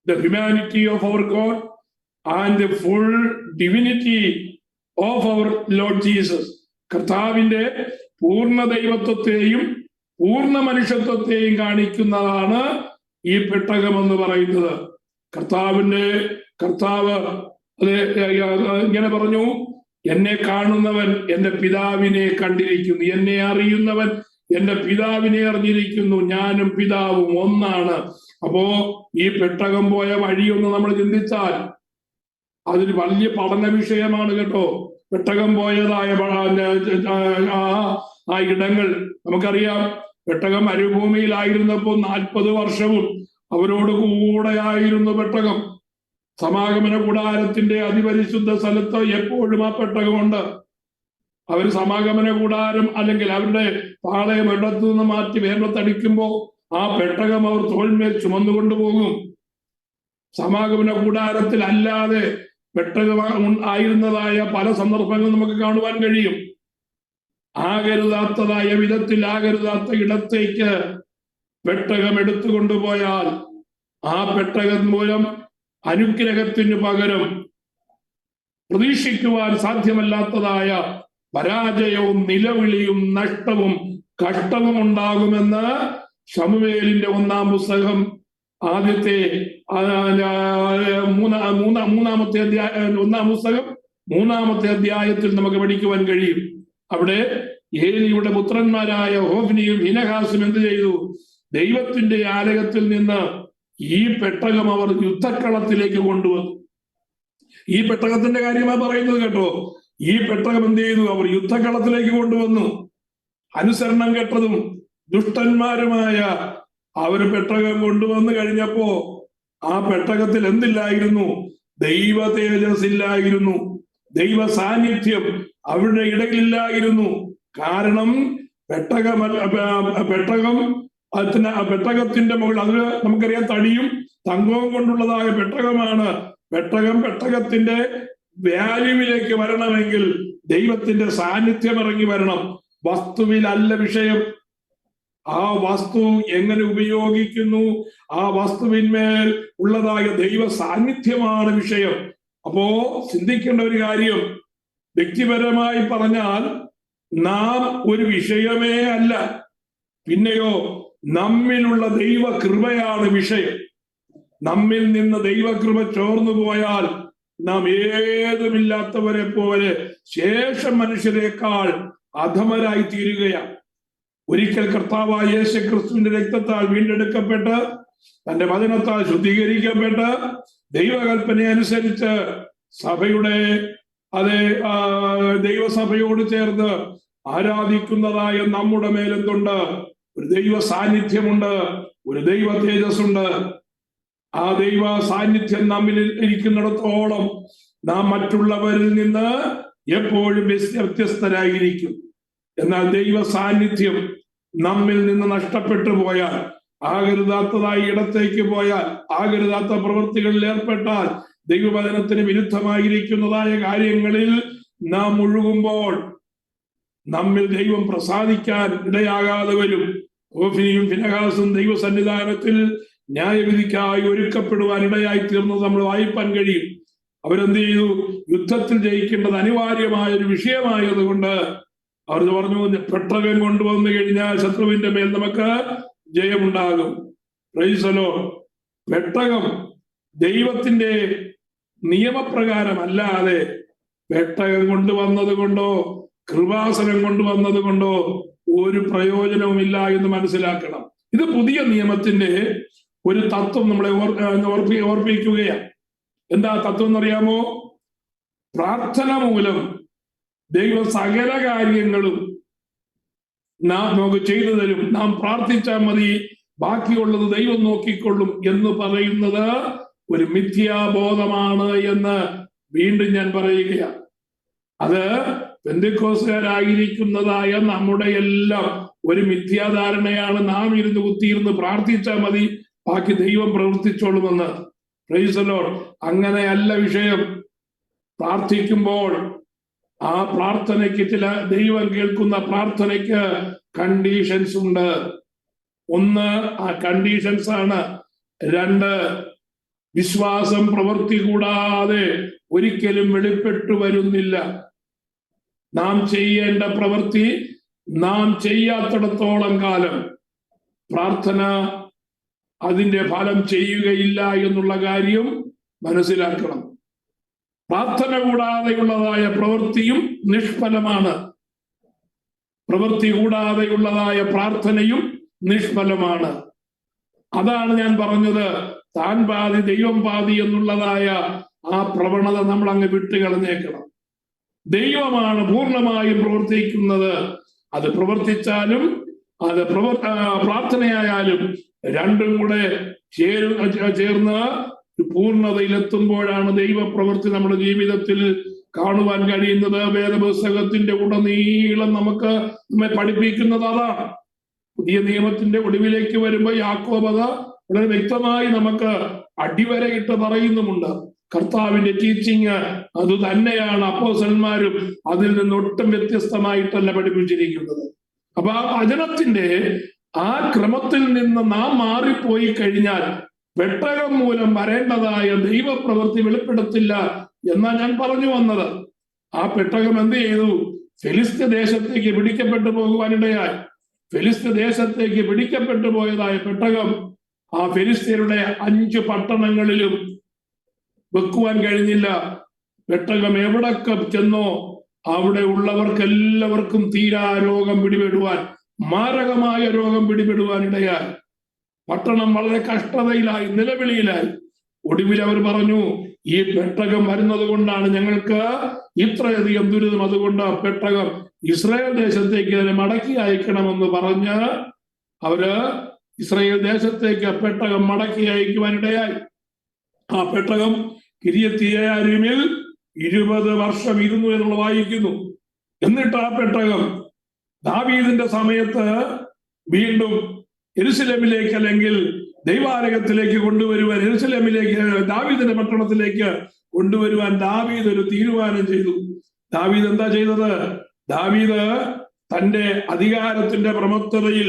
Speaker 1: The humanity of our God and the full divinity of our Lord Jesus. കർത്താവിന്റെ പൂർണ്ണ ദൈവത്വത്തെയും പൂർണ്ണ മനുഷ്യത്വത്തെയും കാണിക്കുന്നതാണ് ഈ പെട്ടകം എന്ന് പറയുന്നത്. കർത്താവ് ഇങ്ങനെ പറഞ്ഞു, എന്നെ കാണുന്നവൻ എൻ്റെ പിതാവിനെ കണ്ടിരിക്കുന്നു, എന്നെ അറിയുന്നവൻ എൻ്റെ പിതാവിനെ അറിഞ്ഞിരിക്കുന്നു, ഞാനും പിതാവും ഒന്നാണ്. അപ്പോ ഈ പെട്ടകം പോയ വഴിയൊന്ന് നമ്മൾ ചിന്തിച്ചാൽ അതൊരു വലിയ പഠന വിഷയമാണ് കേട്ടോ. പെട്ടകം പോയതായ ആ ഇടങ്ങൾ നമുക്കറിയാം. പെട്ടകം മരുഭൂമിയിലായിരുന്നപ്പോൾ 40 വർഷവും അവരോട് കൂടെയായിരുന്നു പെട്ടകം. സമാഗമന കൂടാരത്തിന്റെ അതിപരിശുദ്ധ സ്ഥലത്ത് എപ്പോഴും ആ പെട്ടകമുണ്ട്. അവർ സമാഗമന കൂടാരം അല്ലെങ്കിൽ അവരുടെ പാളയം ഇടത്തു നിന്ന് മാറ്റി വേണ്ടത്തടിക്കുമ്പോൾ ആ പെട്ടകം അവർ തോൾമേൽ ചുമന്നുകൊണ്ടു പോകും. സമാഗമന കൂടാരത്തിൽ അല്ലാതെ പെട്ടകം ആയിരുന്നതായ പല സന്ദർഭങ്ങൾ നമുക്ക് കാണുവാൻ കഴിയും. ആകരുതാത്തതായ വിധത്തിൽ ആകരുതാത്ത ഇടത്തേക്ക് പെട്ടകം എടുത്തുകൊണ്ടുപോയാൽ ആ പെട്ടകം മൂലം അനുഗ്രഹത്തിന് പകരം പ്രതീക്ഷിക്കുവാൻ സാധ്യമല്ലാത്തതായ പരാജയവും നിലവിളിയും നഷ്ടവും കഷ്ടവും ഉണ്ടാകുമെന്ന് ശമൂവേലിന്റെ 1-ാം പുസ്തകം ആദ്യത്തെ 3-ാമത്തെ അധ്യായം 1-ാം പുസ്തകം 3-ാമത്തെ അധ്യായത്തിൽ നമുക്ക് പഠിക്കുവാൻ കഴിയും. അവിടെ ഏലിയുടെ പുത്രന്മാരായ ഹോഫ്നിയും ഫിനെഹാസും എന്ത് ചെയ്തു? ദൈവത്തിന്റെ ആലയത്തിൽ നിന്ന് ഈ പെട്ടകം അവർ യുദ്ധക്കളത്തിലേക്ക് കൊണ്ടുവന്നു. ഈ പെട്ടകത്തിന്റെ കാര്യമാണ് പറയുന്നത് കേട്ടോ. ഈ പെട്ടകം എന്ത് ചെയ്തു? അവർ യുദ്ധക്കളത്തിലേക്ക് കൊണ്ടുവന്നു. അനുസരണം കെട്ടതും ദുഷ്ടന്മാരുമായ അവര് പെട്ടകം കൊണ്ടുവന്നു കഴിഞ്ഞപ്പോ ആ പെട്ടകത്തിൽ എന്തില്ലായിരുന്നു? ദൈവ തേജസ് ഇല്ലായിരുന്നു, ദൈവ സാന്നിധ്യം അവരുടെ ഇടയിലില്ലായിരുന്നു. കാരണം പെട്ടകത്തിന്റെ മുകളിൽ, അത് നമുക്കറിയാം, തടിയും തങ്കവും കൊണ്ടുള്ളതായ പെട്ടകമാണ്. പെട്ടകത്തിന്റെ വാല്യൂവിലേക്ക് വരണമെങ്കിൽ ദൈവത്തിന്റെ സാന്നിധ്യം ഇറങ്ങി വരണം. വസ്തുവിലല്ല വിഷയം. ആ വസ്തു എങ്ങനെ ഉപയോഗിക്കുന്നു, ആ വസ്തുവിന്മേൽ ഉള്ളതായ ദൈവ സാന്നിധ്യമാണ് വിഷയം. അപ്പോ ചിന്തിക്കേണ്ട ഒരു കാര്യം, വ്യക്തിപരമായി പറഞ്ഞാൽ നാം ഒരു വിഷയമേ അല്ല, പിന്നെയോ നമ്മിലുള്ള ദൈവ കൃപയാണ് വിഷയം. നമ്മിൽ നിന്ന് ദൈവകൃപ ചോർന്നു പോയാൽ നാം ഏതുമില്ലാത്തവരെ പോലെ ശേഷം മനുഷ്യരെക്കാൾ അധമരായി തീരുകയാണ്. ഒരിക്കൽ കർത്താവായ യേശു ക്രിസ്തുവിന്റെ രക്തത്താൽ വീണ്ടെടുക്കപ്പെട്ട് തന്റെ വചനത്താൽ ശുദ്ധീകരിക്കപ്പെട്ട് ദൈവകൽപ്പന അനുസരിച്ച് സഭയുടെ ദൈവസഭയോട് ചേർന്ന് ആരാധിക്കുന്നതായ നമ്മുടെ മേലെന്തുണ്ട്? ഒരു ദൈവ സാന്നിധ്യമുണ്ട്, ഒരു ദൈവ തേജസ്സുണ്ട്. ആ ദൈവ സാന്നിധ്യം നമ്മിൽ ഇരിക്കുന്നിടത്തോളം നാം മറ്റുള്ളവരിൽ നിന്ന് എപ്പോഴും വ്യത്യസ്തരായിരിക്കും. എന്നാൽ ദൈവ സാന്നിധ്യം നമ്മിൽ നിന്ന് നഷ്ടപ്പെട്ടു പോയാൽ, ആകരുതാത്തതായ ഇടത്തേക്ക് പോയാൽ, ആകരുതാത്ത പ്രവൃത്തികളിൽ ഏർപ്പെട്ടാൽ, ദൈവവചനത്തിന് വിരുദ്ധമായിരിക്കുന്നതായ കാര്യങ്ങളിൽ നാം മുഴുകുമ്പോൾ നമ്മിൽ ദൈവം പ്രസാദിക്കാൻ ഇടയാകാതെ വരും. ഹോഫ്നിയും ഫിനെഹാസും ദൈവസന്നിധാനത്തിൽ ന്യായവിധിക്കായി ഒരുക്കപ്പെടുവാൻ ഇടയായി തീർന്നത് നമ്മൾ വായിപ്പാൻ കഴിയും. അവരെന്ത് ചെയ്തു? യുദ്ധത്തിൽ ജയിക്കേണ്ടത് അനിവാര്യമായ ഒരു വിഷയമായതുകൊണ്ട് അവർ പറഞ്ഞു, പെട്ടകം കൊണ്ടുവന്നു കഴിഞ്ഞാൽ ശത്രുവിന്റെ മേൽ നമുക്ക് ജയമുണ്ടാകും. Price the Lord. പെട്ടകം ദൈവത്തിന്റെ നിയമപ്രകാരം അല്ലാതെ പെട്ടകം കൊണ്ടുവന്നത് കൊണ്ടോ കൃപാസനം കൊണ്ടുവന്നത് കൊണ്ടോ ഒരു പ്രയോജനവുമില്ല എന്ന് മനസ്സിലാക്കണം. ഇത് പുതിയ നിയമത്തിന്റെ ഒരു തത്വം നമ്മളെ ഓർപ്പിക്കുകയാണ്. എന്താ തത്വം എന്നറിയാമോ? പ്രാർത്ഥന മൂലം ദൈവം സകല കാര്യങ്ങളും നമുക്ക് ചെയ്തു തരും. നാം പ്രാർത്ഥിച്ചാൽ മതി, ബാക്കിയുള്ളത് ദൈവം നോക്കിക്കൊള്ളും എന്ന് പറയുന്നത് ഒരു മിഥ്യാബോധമാണ് എന്ന് വീണ്ടും ഞാൻ പറയുകയാണ്. അത് പെന്തക്കോസ്തുകാരായിരിക്കുന്നതായ നമ്മുടെ എല്ലാം ഒരു മിഥ്യാധാരണയാണ്. നാം ഇരുന്ന് കുത്തിയിരുന്ന് പ്രാർത്ഥിച്ചാൽ മതി, ബാക്കി ദൈവം പ്രവർത്തിച്ചോളുമെന്ന്. Price the Lord. അങ്ങനെയല്ല വിഷയം. പ്രാർത്ഥിക്കുമ്പോൾ ആ പ്രാർത്ഥനയ്ക്ക് ദൈവം കേൾക്കുന്ന പ്രാർത്ഥനയ്ക്ക് കണ്ടീഷൻസ് ഉണ്ട്. ഒന്ന്, ആ കണ്ടീഷൻസ് ആണ്. രണ്ട്, വിശ്വാസം പ്രവൃത്തി കൂടാതെ ഒരിക്കലും വെളിപ്പെട്ടു വരുന്നില്ല. നാം ചെയ്യേണ്ട പ്രവൃത്തി നാം ചെയ്യാത്തിടത്തോളം കാലം പ്രാർത്ഥന അതിന്റെ ഫലം ചെയ്യുകയില്ല എന്നുള്ള കാര്യം മനസ്സിലാക്കണം. പ്രാർത്ഥന കൂടാതെയുള്ളതായ പ്രവൃത്തിയും നിഷ്ഫലമാണ്. പ്രവൃത്തി കൂടാതെയുള്ളതായ പ്രാർത്ഥനയും നിഷ്ഫലമാണ്. അതാണ് ഞാൻ പറഞ്ഞത്, താൻ പാതി ദൈവം പാതി എന്നുള്ളതായ ആ പ്രവണത നമ്മൾ അങ്ങ് വിട്ടുകളഞ്ഞേക്കണം. ദൈവമാണ് പൂർണ്ണമായും പ്രവർത്തിക്കുന്നത്. അത് പ്രവർത്തിച്ചാലും അത് പ്രാർത്ഥനയായാലും രണ്ടും കൂടെ ചേർന്ന് പൂർണ്ണതയിലെത്തുമ്പോഴാണ് ദൈവപ്രവൃത്തി നമ്മുടെ ജീവിതത്തിൽ കാണുവാൻ കഴിയുന്നത്. വേദപുസ്തകത്തിന്റെ ഉടനീളം നമ്മെ പഠിപ്പിക്കുന്നത് അതാണ്. പുതിയ നിയമത്തിന്റെ ഒടുവിലേക്ക് വരുമ്പോൾ യാക്കോബ് അത് വളരെ വ്യക്തമായി നമുക്ക് അടിവരയിട്ട് പറയുന്നുമുണ്ട്. കർത്താവിന്റെ ടീച്ചിങ് അത് തന്നെയാണ് അപ്പോസ്തലന്മാരും അതിൽ നിന്ന് ഒട്ടും വ്യത്യസ്തമായിട്ടല്ല പഠിപ്പിച്ചിരിക്കുന്നത്. അപ്പൊ ആ വചനത്തിന്റെ ആ ക്രമത്തിൽ നിന്ന് നാം മാറിപ്പോയി കഴിഞ്ഞാൽ പെട്ടകം മൂലം വരേണ്ടതായ ദൈവപ്രവൃത്തി വെളിപ്പെടുത്തില്ല എന്നാ ഞാൻ പറഞ്ഞു വന്നത്. ആ പെട്ടകം എന്ത് ചെയ്തു? ഫെലിസ്ത്യ ദേശത്തേക്ക് പിടിക്കപ്പെട്ടു പോകുവാനിടയായി. ഫെലിസ്ത്യ ദേശത്തേക്ക് പിടിക്കപ്പെട്ടു പോയതായ പെട്ടകം ആ ഫെലിസ്ത്യരുടെ 5 പട്ടണങ്ങളിലും വെക്കുവാൻ കഴിഞ്ഞില്ല. പെട്ടകം എവിടൊക്കെ ചെന്നോ അവിടെ ഉള്ളവർക്കെല്ലാവർക്കും തീരാ രോഗം പിടിപെടുവാൻ, മാരകമായ രോഗം പിടിപെടുവാൻ ഇടയായി. പട്ടണം വളരെ കഷ്ടതയിലായി, നിലവിളിയിലായി. ഒടുവിൽ അവർ പറഞ്ഞു, ഈ പെട്ടകം വരുന്നത് കൊണ്ടാണ് ഞങ്ങൾക്ക് ഇത്രയധികം ദുരിതം, അതുകൊണ്ട് പെട്ടകം ഇസ്രായേൽ ദേശത്തേക്ക് തന്നെ മടക്കി അയക്കണമെന്ന് പറഞ്ഞ് അവര് ഇസ്രായേൽ ദേശത്തേക്ക് പെട്ടകം മടക്കി അയക്കുവാനിടയായി. ആ പെട്ടകം കിര്യത്ത്യെയാരീമിൽ 20 വർഷം ഇരുന്നു എന്നുള്ള വായിക്കുന്നു. എന്നിട്ട് ആ പെട്ടകം ദാവീദിന്റെ സമയത്ത് വീണ്ടും യെരൂശലേമിലേക്ക്, അല്ലെങ്കിൽ ദൈവാലയത്തിലേക്ക് കൊണ്ടുവരുവാൻ, യെരൂശലേമിലേക്ക്, ദാവീദിന്റെ പട്ടണത്തിലേക്ക് കൊണ്ടുവരുവാൻ ദാവീദ് ഒരു തീരുമാനം ചെയ്തു. ദാവീദ് എന്താ ചെയ്തത്? ദാവീദ് തന്റെ അധികാരത്തിന്റെ പ്രമുക്തതയിൽ,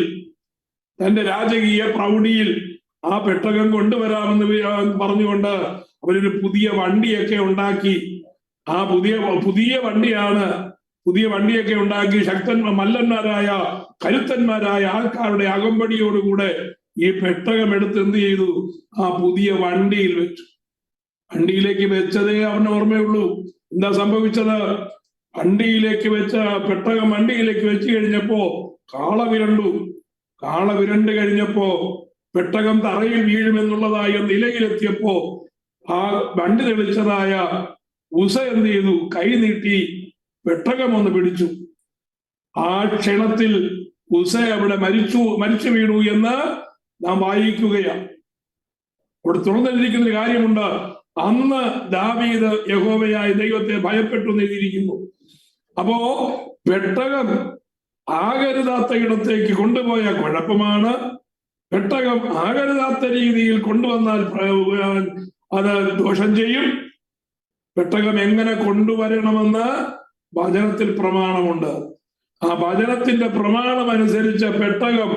Speaker 1: തന്റെ രാജകീയ പ്രൗഢിയിൽ ആ പെട്ടകം കൊണ്ടുവരാമെന്ന് പറഞ്ഞുകൊണ്ട് അവരൊരു പുതിയ വണ്ടിയൊക്കെ ഉണ്ടാക്കി. ആ പുതിയ വണ്ടിയൊക്കെ ഉണ്ടാക്കി മല്ലന്മാരായ കരുത്തന്മാരായ ആൾക്കാരുടെ അകമ്പടിയോടുകൂടെ ഈ പെട്ടകം എടുത്ത് എന്ത് ചെയ്തു? ആ പുതിയ വണ്ടിയിൽ വെച്ചു. വണ്ടിയിലേക്ക് വെച്ചതേ അവന് ഓർമ്മയുള്ളൂ. എന്താ സംഭവിച്ചത്? പെട്ടകം വണ്ടിയിലേക്ക് വെച്ച് കഴിഞ്ഞപ്പോ കാള വിരണ്ടു കഴിഞ്ഞപ്പോ പെട്ടകം തറയിൽ വീഴുമെന്നുള്ളതായ നിലയിലെത്തിയപ്പോ ആ വണ്ടി തെളിച്ചതായ ഉസ എന്ത് ചെയ്തു? കൈ നീട്ടി പെട്ടകം ഒന്ന് പിടിച്ചു. ആ ക്ഷണത്തിൽ ഉസ അവിടെ മരിച്ചു വീണു എന്ന് നാം വായിക്കുകയാണ്. അവിടെ തുറന്നിരിക്കുന്ന ഒരു കാര്യമുണ്ട്. അന്ന് ദാവീദ് യഹോവയായ ദൈവത്തെ ഭയപ്പെട്ടു എഴുതിയിരിക്കുന്നു. അപ്പോ പെട്ടകം ആകരുതാത്ത ഇടത്തേക്ക് കൊണ്ടുപോയ കുഴപ്പമാണ്. പെട്ടകം ആകരുതാത്ത രീതിയിൽ കൊണ്ടുവന്നാൽ അത് ദോഷം ചെയ്യും. പെട്ടകം എങ്ങനെ കൊണ്ടുവരണമെന്ന് വചനത്തിൽ പ്രമാണമുണ്ട്. ആ വചനത്തിന്റെ പ്രമാണം അനുസരിച്ച് പെട്ടകം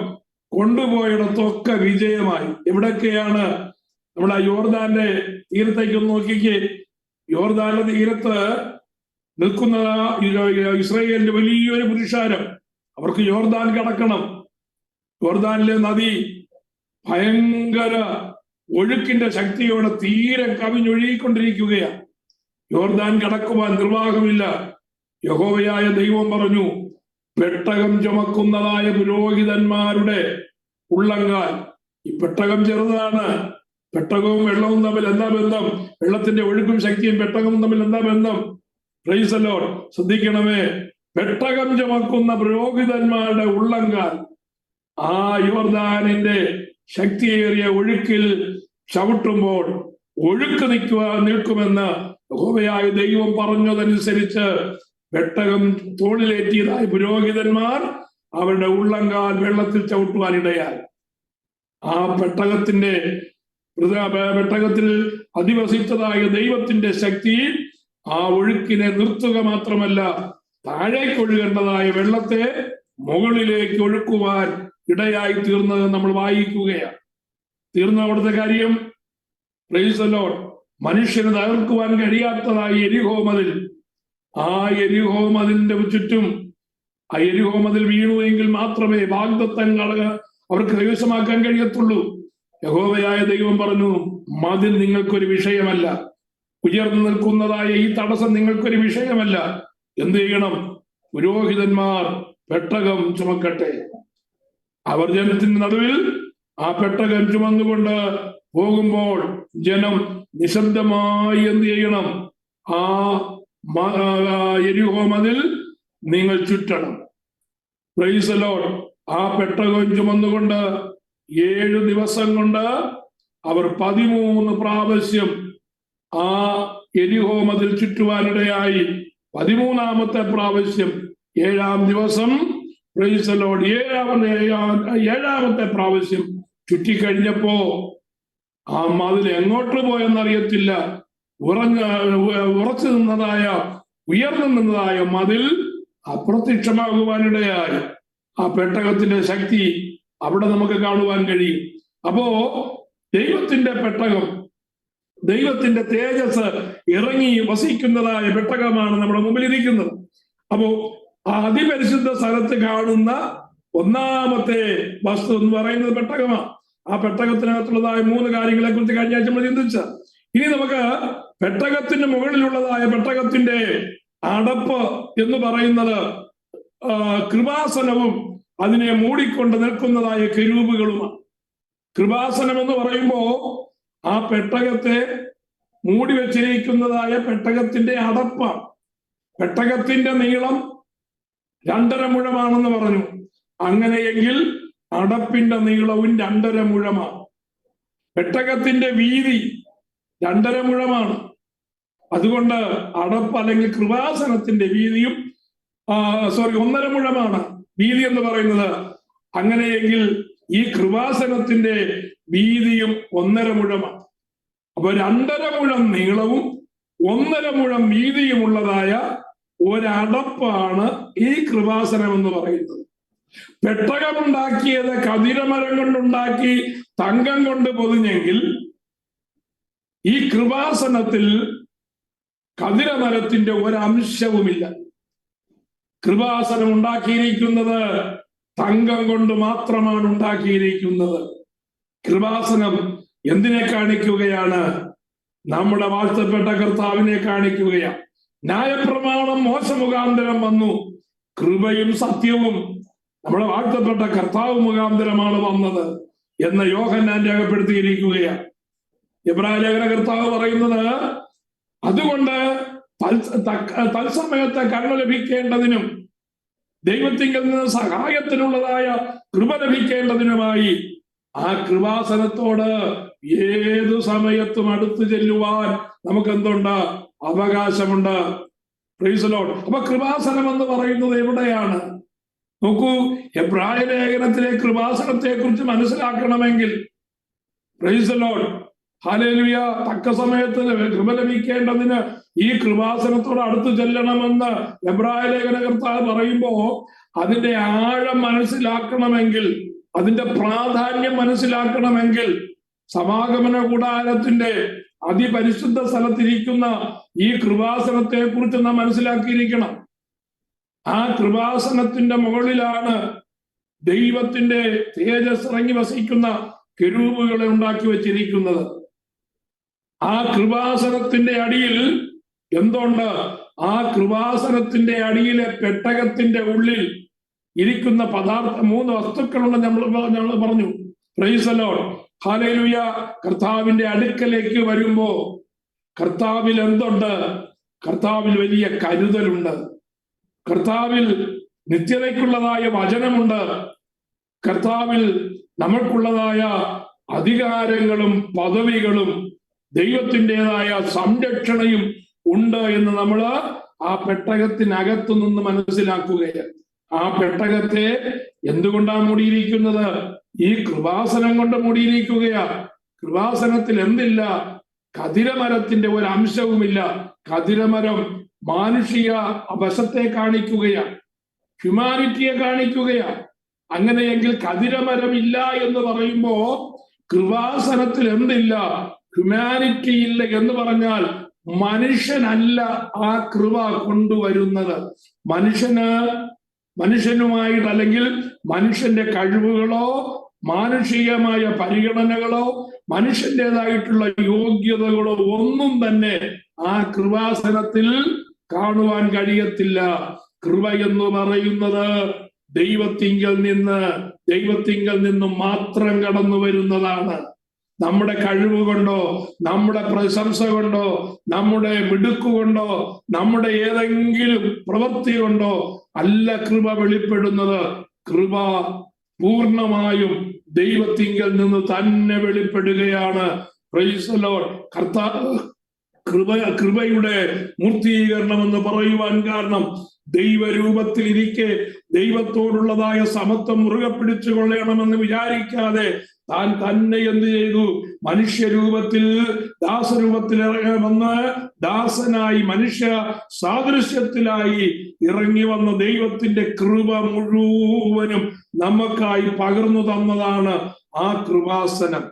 Speaker 1: കൊണ്ടുപോയിടത്തൊക്കെ വിജയമായി. എവിടൊക്കെയാണ്? നമ്മുടെ യോർദാന്റെ തീരത്തേക്ക് നോക്കിക്കേ. യോർദാന്റെ തീരത്ത് നിൽക്കുന്ന ഇസ്രായേലിന്റെ വലിയൊരു പുരുഷാരം. അവർക്ക് യോർദാൻ കടക്കണം. യോർദാനിലെ നദി ഭയങ്കര ഒഴുക്കിന്റെ ശക്തിയോടെ തീരെ കവിഞ്ഞൊഴുകിക്കൊണ്ടിരിക്കുകയാണ്. യോർദാൻ കടക്കുവാൻ നിർവാഹമില്ല. യഹോവയായ ദൈവം പറഞ്ഞു, പെട്ടകം ചുമക്കുന്നതായ പുരോഹിതന്മാരുടെ ഉള്ളങ്കാൽ. ഈ പെട്ടകം ചെറുതാണ്. പെട്ടകവും വെള്ളവും തമ്മിൽ എന്താ ബന്ധം? വെള്ളത്തിന്റെ ഒഴുക്കും ശക്തിയും പെട്ടകവും തമ്മിൽ എന്താ ബന്ധം? Price the Lord. ശ്രദ്ധിക്കണമേ, പെട്ടകം ചുമക്കുന്ന പുരോഹിതന്മാരുടെ ഉള്ളങ്കാൽ ആ യോർദാനിന്റെ ശക്തിയേറിയ ഒഴുക്കിൽ ചവിട്ടുമ്പോൾ ഒഴുക്ക് നിൽക്കുമെന്ന് യഹോവയായ ദൈവം പറഞ്ഞതനുസരിച്ച് പെട്ടകം തോളിലേറ്റിയതായ പുരോഹിതന്മാർ അവരുടെ ഉള്ളങ്കാൽ വെള്ളത്തിൽ ചവിട്ടുവാനിടയായി. ആ പെട്ടകത്തിൽ അധിവസിച്ചതായ ദൈവത്തിന്റെ ശക്തി ആ ഒഴുക്കിനെ നിർത്തുക മാത്രമല്ല, താഴേക്ക് ഒഴുകേണ്ടതായ വെള്ളത്തെ മുകളിലേക്ക് ഒഴുക്കുവാൻ ഇടയായി തീർന്നത് നമ്മൾ വായിക്കുകയാണ്. തീർന്ന അവിടുത്തെ കാര്യം, പ്രൈസ് ദി ലോർഡ്, മനുഷ്യന് തകർക്കുവാൻ കഴിയാത്തതായ യെരിഹോ മതിൽ. ആ യെരിഹോ മതിലിന്റെ ചുറ്റും ആ യെരിഹോ മതിൽ വീണുവെങ്കിൽ മാത്രമേ വാഗ്ദത്തങ്ങൾ അവർക്ക് കൈവശമാക്കാൻ കഴിയത്തുള്ളൂ. യഹോവയായ ദൈവം പറഞ്ഞു, മതിൽ നിങ്ങൾക്കൊരു വിഷയമല്ല, ഉയർന്നു നിൽക്കുന്നതായ ഈ തടസ്സം നിങ്ങൾക്കൊരു വിഷയമല്ല. എന്ത് ചെയ്യണം? പുരോഹിതന്മാർ പെട്ടകം ചുമക്കട്ടെ. അവർ ജനത്തിന്റെ നടുവിൽ ആ പെട്ടകം ചുമന്നുകൊണ്ട് പോകുമ്പോൾ ജനം നിശബ്ദമായി എന്ത് ചെയ്യണം? ആ യെരിഹോ മതിൽ നിങ്ങൾ ചുറ്റണം. Price the Lord. ആ പെട്ടകം ചുമന്നുകൊണ്ട് 7 ദിവസം കൊണ്ട് അവർ 13 പ്രാവശ്യം ആ യെരിഹോ മതിൽ ചുറ്റുവാനിടയായി. 13ാമത്തെ പ്രാവശ്യം 7ാം ദിവസം, പ്രൈസ് ദി ലോർഡ്, 7ാമത്തെ പ്രാവശ്യം ചുറ്റിക്കഴിഞ്ഞപ്പോ ആ മതിൽ എങ്ങോട്ട് പോയെന്നറിയത്തില്ല. ഉറച്ചു നിന്നതായ, ഉയർന്നു നിന്നതായ മതിൽ അപ്രത്യക്ഷമാകുവാനിടയായി. ആ പെട്ടകത്തിന്റെ ശക്തി അവിടെ നമുക്ക് കാണുവാൻ കഴിയും. അപ്പോ ദൈവത്തിന്റെ പെട്ടകം, ദൈവത്തിന്റെ തേജസ് ഇറങ്ങി വസിക്കുന്നതായ പെട്ടകമാണ് നമ്മുടെ മുമ്പിൽ ഇരിക്കുന്നത്. അപ്പോ ആ അതിപരിശുദ്ധ സ്ഥലത്ത് കാണുന്ന ഒന്നാമത്തെ വസ്തു എന്ന് പറയുന്നത് പെട്ടകമാണ്. ആ പെട്ടകത്തിനകത്തുള്ളതായ 3 കാര്യങ്ങളെ കുറിച്ച് കഴിഞ്ഞ ആഴ്ച നമ്മൾ ചിന്തിച്ച. ഇനി നമുക്ക് പെട്ടകത്തിന് മുകളിലുള്ളതായ പെട്ടകത്തിന്റെ അടപ്പ് എന്ന് പറയുന്നത് കൃപാസനവും അതിനെ മൂടിക്കൊണ്ട് നിൽക്കുന്നതായ കെരൂബുകളുമാണ്. കൃപാസനം എന്ന് പറയുമ്പോ ആ പെട്ടകത്തെ മൂടി വെച്ചിരിക്കുന്നതായ പെട്ടകത്തിന്റെ അടപ്പാണ്. പെട്ടകത്തിന്റെ നീളം 2.5 മുഴമാണെന്ന് പറഞ്ഞു. അങ്ങനെയെങ്കിൽ അടപ്പിന്റെ നീളവും 2.5 മുഴമാണ്. പെട്ടകത്തിന്റെ വീതി 2.5 മുഴമാണ്. അതുകൊണ്ട് അടപ്പ് അല്ലെങ്കിൽ കൃപാസനത്തിന്റെ വീതിയും 1.5 മുഴമാണ് വീതി എന്ന് പറയുന്നത്. അങ്ങനെയെങ്കിൽ ഈ കൃപാസനത്തിന്റെ വീതിയും 1.5 മുഴമാണ്. അപ്പൊ 2.5 മുഴം നീളവും 1.5 മുഴം വീതിയുമുള്ളതായ ഒരടപ്പാണ് ഈ കൃപാസനം എന്ന് പറയുന്നത്. പെട്ടകമുണ്ടാക്കിയത് കതിരമരം കൊണ്ടുണ്ടാക്കി തങ്കം കൊണ്ട് പൊതിഞ്ഞെങ്കിൽ ഈ കൃപാസനത്തിൽ കതിരമരത്തിന്റെ ഒരംശവുമില്ല. കൃപാസനം ഉണ്ടാക്കിയിരിക്കുന്നത് തങ്കം കൊണ്ട് മാത്രമാണ് ഉണ്ടാക്കിയിരിക്കുന്നത്. കൃപാസനം എന്തിനെ കാണിക്കുകയാണ്? നമ്മുടെ വാഴ്ത്തപ്പെട്ട കർത്താവിനെ കാണിക്കുകയാണ്. ന്യായപ്രമാണം മോശ മുഖാന്തരം വന്നു, കൃപയും സത്യവും നമ്മുടെ വാഴ്ത്തപ്പെട്ട കർത്താവ് മുഖാന്തരമാണ് വന്നത് എന്ന് യോഹന്നാൻ രേഖപ്പെടുത്തിയിരിക്കുകയാണ്. എബ്രായ ലേഖന കർത്താവ് പറയുന്നത്, അതുകൊണ്ട് തത്സമയത്തെ കരുണ ലഭിക്കേണ്ടതിനും ദൈവത്തിങ്കിൽ നിന്ന് സഹായത്തിനുള്ളതായ കൃപ ലഭിക്കേണ്ടതിനുമായി ആ കൃപാസനത്തോട് ഏതു സമയത്തും അടുത്തു ചെല്ലുവാൻ നമുക്ക് എന്തുണ്ട്? അവകാശമുണ്ട്. Price the Lord. അപ്പൊ കൃപാസനം എന്ന് പറയുന്നത് എവിടെയാണ്? നോക്കൂ, എബ്രായ ലേഖനത്തിലെ കൃപാസനത്തെ കുറിച്ച് മനസ്സിലാക്കണമെങ്കിൽ, പ്രൈസ് ദി ലോർഡ്, ഹല്ലേലൂയ, തക്ക സമയത്ത് കൃപ ലഭിക്കേണ്ടതിന് ഈ കൃപാസനത്തോട് അടുത്ത് ചെല്ലണമെന്ന് എബ്രായ ലേഖനകർത്താവ് പറയുമ്പോ അതിന്റെ ആഴം മനസ്സിലാക്കണമെങ്കിൽ, അതിന്റെ പ്രാധാന്യം മനസ്സിലാക്കണമെങ്കിൽ സമാഗമന കൂടാരത്തിന്റെ അതിപരിശുദ്ധ സ്ഥലത്തിരിക്കുന്ന ഈ കൃപാസനത്തെ കുറിച്ച് നാം മനസ്സിലാക്കിയിരിക്കണം. ആ കൃപാസനത്തിന്റെ മുകളിലാണ് ദൈവത്തിന്റെ തേജസ് ഇറങ്ങി വസിക്കുന്ന കെരൂബുകളെ ഉണ്ടാക്കി വെച്ചിരിക്കുന്നത്. ആ കൃപാസനത്തിന്റെ അടിയിൽ എന്തുണ്ട്? ആ കൃപാസനത്തിന്റെ അടിയിലെ പെട്ടകത്തിന്റെ ഉള്ളിൽ ഇരിക്കുന്ന പദാർത്ഥ 3 വസ്തുക്കളുണ്ട് നമ്മൾ പറഞ്ഞു. Price the Lord, hallelujah. കർത്താവിന്റെ അടുക്കലേക്ക് വരുമ്പോ കർത്താവിൽ എന്തുണ്ട്? കർത്താവിൽ വലിയ കരുതലുണ്ട്. കർത്താവിൽ നിത്യതയ്ക്കുള്ളതായ വചനമുണ്ട്. കർത്താവിൽ നമ്മൾക്കുള്ളതായ അധികാരങ്ങളും പദവികളും ദൈവത്തിൻ്റെതായ സംരക്ഷണയും ഉണ്ട് എന്ന് നമ്മൾ ആ പെട്ടകത്തിനകത്തു നിന്ന് മനസ്സിലാക്കുകയാണ്. ആ പെട്ടകത്തെ എന്തുകൊണ്ടാണ് മൂടിയിരിക്കുന്നത്? ഈ കൃപാസനം കൊണ്ട് മൂടിയിരിക്കുകയാ. കൃപാസനത്തിൽ എന്തില്ല? കതിരമരത്തിന്റെ ഒരു അംശവുമില്ല. കതിരമരം മാനുഷിക വശത്തെ കാണിക്കുകയാണ്, ഹ്യൂമാനിറ്റിയെ കാണിക്കുകയാണ്. അങ്ങനെയെങ്കിൽ കതിരമരം ഇല്ല എന്ന് പറയുമ്പോ കൃപാസനത്തിൽ എന്തില്ല? ഹ്യൂമാനിറ്റി ഇല്ല എന്ന് പറഞ്ഞാൽ മനുഷ്യനല്ല ആ കൃപ കൊണ്ടുവരുന്നത്. മനുഷ്യനുമായിട്ട് അല്ലെങ്കിൽ മനുഷ്യന്റെ കഴിവുകളോ മാനുഷികമായ പരിഗണനകളോ മനുഷ്യൻ്റെതായിട്ടുള്ള യോഗ്യതകളോ ഒന്നും തന്നെ ആ കൃപാസനത്തിൽ കാണുവാൻ കഴിയത്തില്ല. കൃപ എന്ന് പറയുന്നത് ദൈവത്തിങ്കൽ നിന്നും മാത്രം കടന്നു വരുന്നതാണ്. നമ്മുടെ കഴിവ് കൊണ്ടോ നമ്മുടെ പ്രശംസ കൊണ്ടോ നമ്മുടെ മിടുക്കുകൊണ്ടോ നമ്മുടെ ഏതെങ്കിലും പ്രവൃത്തി കൊണ്ടോ അല്ല കൃപ വെളിപ്പെടുന്നത്. കൃപ പൂർണ്ണമായും ദൈവത്തിങ്കൽ നിന്ന് തന്നെ വെളിപ്പെടുകയാണ്. Price the Lord. കൃപയുടെ മൂർത്തീകരണം എന്ന് പറയുവാൻ കാരണം ദൈവരൂപത്തിൽ ഇരിക്കെ ദൈവത്തോടുള്ളതായ സമത്വം മുറുകെ പിടിച്ചു കൊള്ളണമെന്ന് വിചാരിക്കാതെ താൻ തന്നെ എന്ത് ചെയ്തു? മനുഷ്യരൂപത്തിൽ ദാസരൂപത്തിൽ വന്ന് ദാസനായി മനുഷ്യ സാദൃശ്യത്തിലായി ഇറങ്ങി വന്ന ദൈവത്തിന്റെ കൃപ മുഴുവനും നമുക്കായി പകർന്നു തന്നതാണ് ആ കൃപാസനം.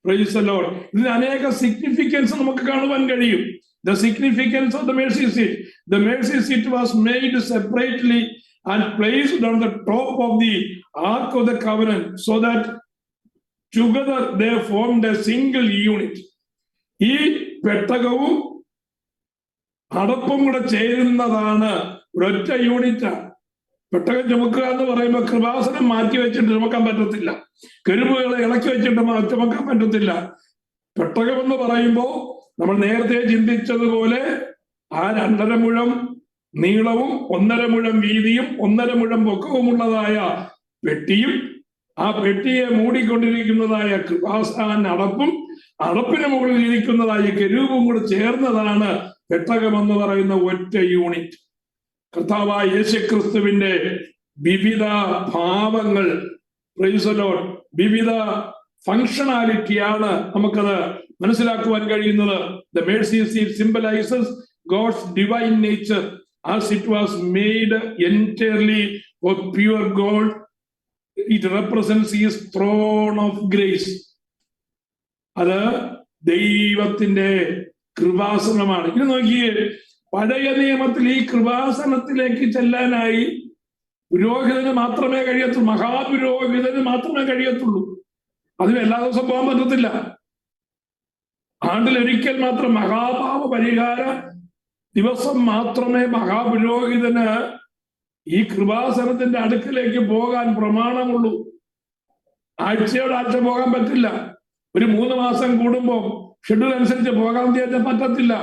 Speaker 1: Price the Lord. ഇതിന് അനേക സിഗ്നിഫിക്കൻസ് നമുക്ക് കാണുവാൻ കഴിയും. The significance of the mercy seat. The mercy seat was made separately and placed on the top of the Ark of the Covenant so that together they formed a single unit. ഈ പെട്ടകവും അടപ്പും കൂടെ ചേരുന്നതാണ് ഒരൊറ്റ യൂണിറ്റാണ്. പെട്ടകം ചുമക്കുക എന്ന് പറയുമ്പോൾ കൃപാസനം മാറ്റി വെച്ചിട്ട് ചുമക്കാൻ പറ്റത്തില്ല, കെരുവുകളെ ഇളക്കി വെച്ചിട്ട് ചുമക്കാൻ പറ്റത്തില്ല. പെട്ടകം എന്ന് പറയുമ്പോൾ നമ്മൾ നേരത്തെ ചിന്തിച്ചതുപോലെ ആ 2.5 മുഴം നീളവും 1.5 മുഴം വീതിയും 1.5 മുഴം പൊക്കവുമുള്ളതായ പെട്ടിയും ആ പെട്ടിയെ മൂടിക്കൊണ്ടിരിക്കുന്നതായ കൃപാസന അടപ്പും അടപ്പിന് മുകളിൽ ഇരിക്കുന്നതായ കെരൂബും കൂടെ ചേർന്നതാണ് പെട്ടകം എന്ന് പറയുന്ന ഒറ്റ യൂണിറ്റ്. കർത്താവായ യേശുക്രിസ്തുവിന്റെ വിവിധ ഭാവങ്ങൾ, പ്രൈസ് ദി ലോർഡ്, വിവിധ ഫങ്ഷണാലിറ്റിയാണ് നമുക്കത് മനസ്സിലാക്കുവാൻ കഴിയുന്നത്. The Mercy seat symbolizes God's divine nature as it was made entirely of pure gold. It represents his throne of grace. അത് ദൈവത്തിന്റെ കൃപാസനമാണ്. ഇത് നോക്കിയേ, പഴയ നിയമത്തിൽ ഈ കൃപാസനത്തിലേക്ക് ചെല്ലാനായി പുരോഹിതന് മാത്രമേ കഴിയത്തുള്ളൂ, മഹാപുരോഹിതന് മാത്രമേ കഴിയത്തുള്ളൂ. അതിന് എല്ലാ ദിവസവും പോകാൻ പറ്റത്തില്ല. ആണ്ടിലൊരിക്കൽ മാത്രം മഹാപാപ പരിഹാര ദിവസം മാത്രമേ മഹാപുരോഹിതന് ഈ കൃപാസനത്തിന്റെ അടുക്കിലേക്ക് പോകാൻ പ്രമാണമുള്ളൂ. ആഴ്ചയോടാഴ്ച പോകാൻ പറ്റില്ല. ഒരു 3 മാസം കൂടുമ്പോൾ ഷെഡ്യൂൾ അനുസരിച്ച് പോകാൻ തീർച്ചയായിട്ടും പറ്റത്തില്ല.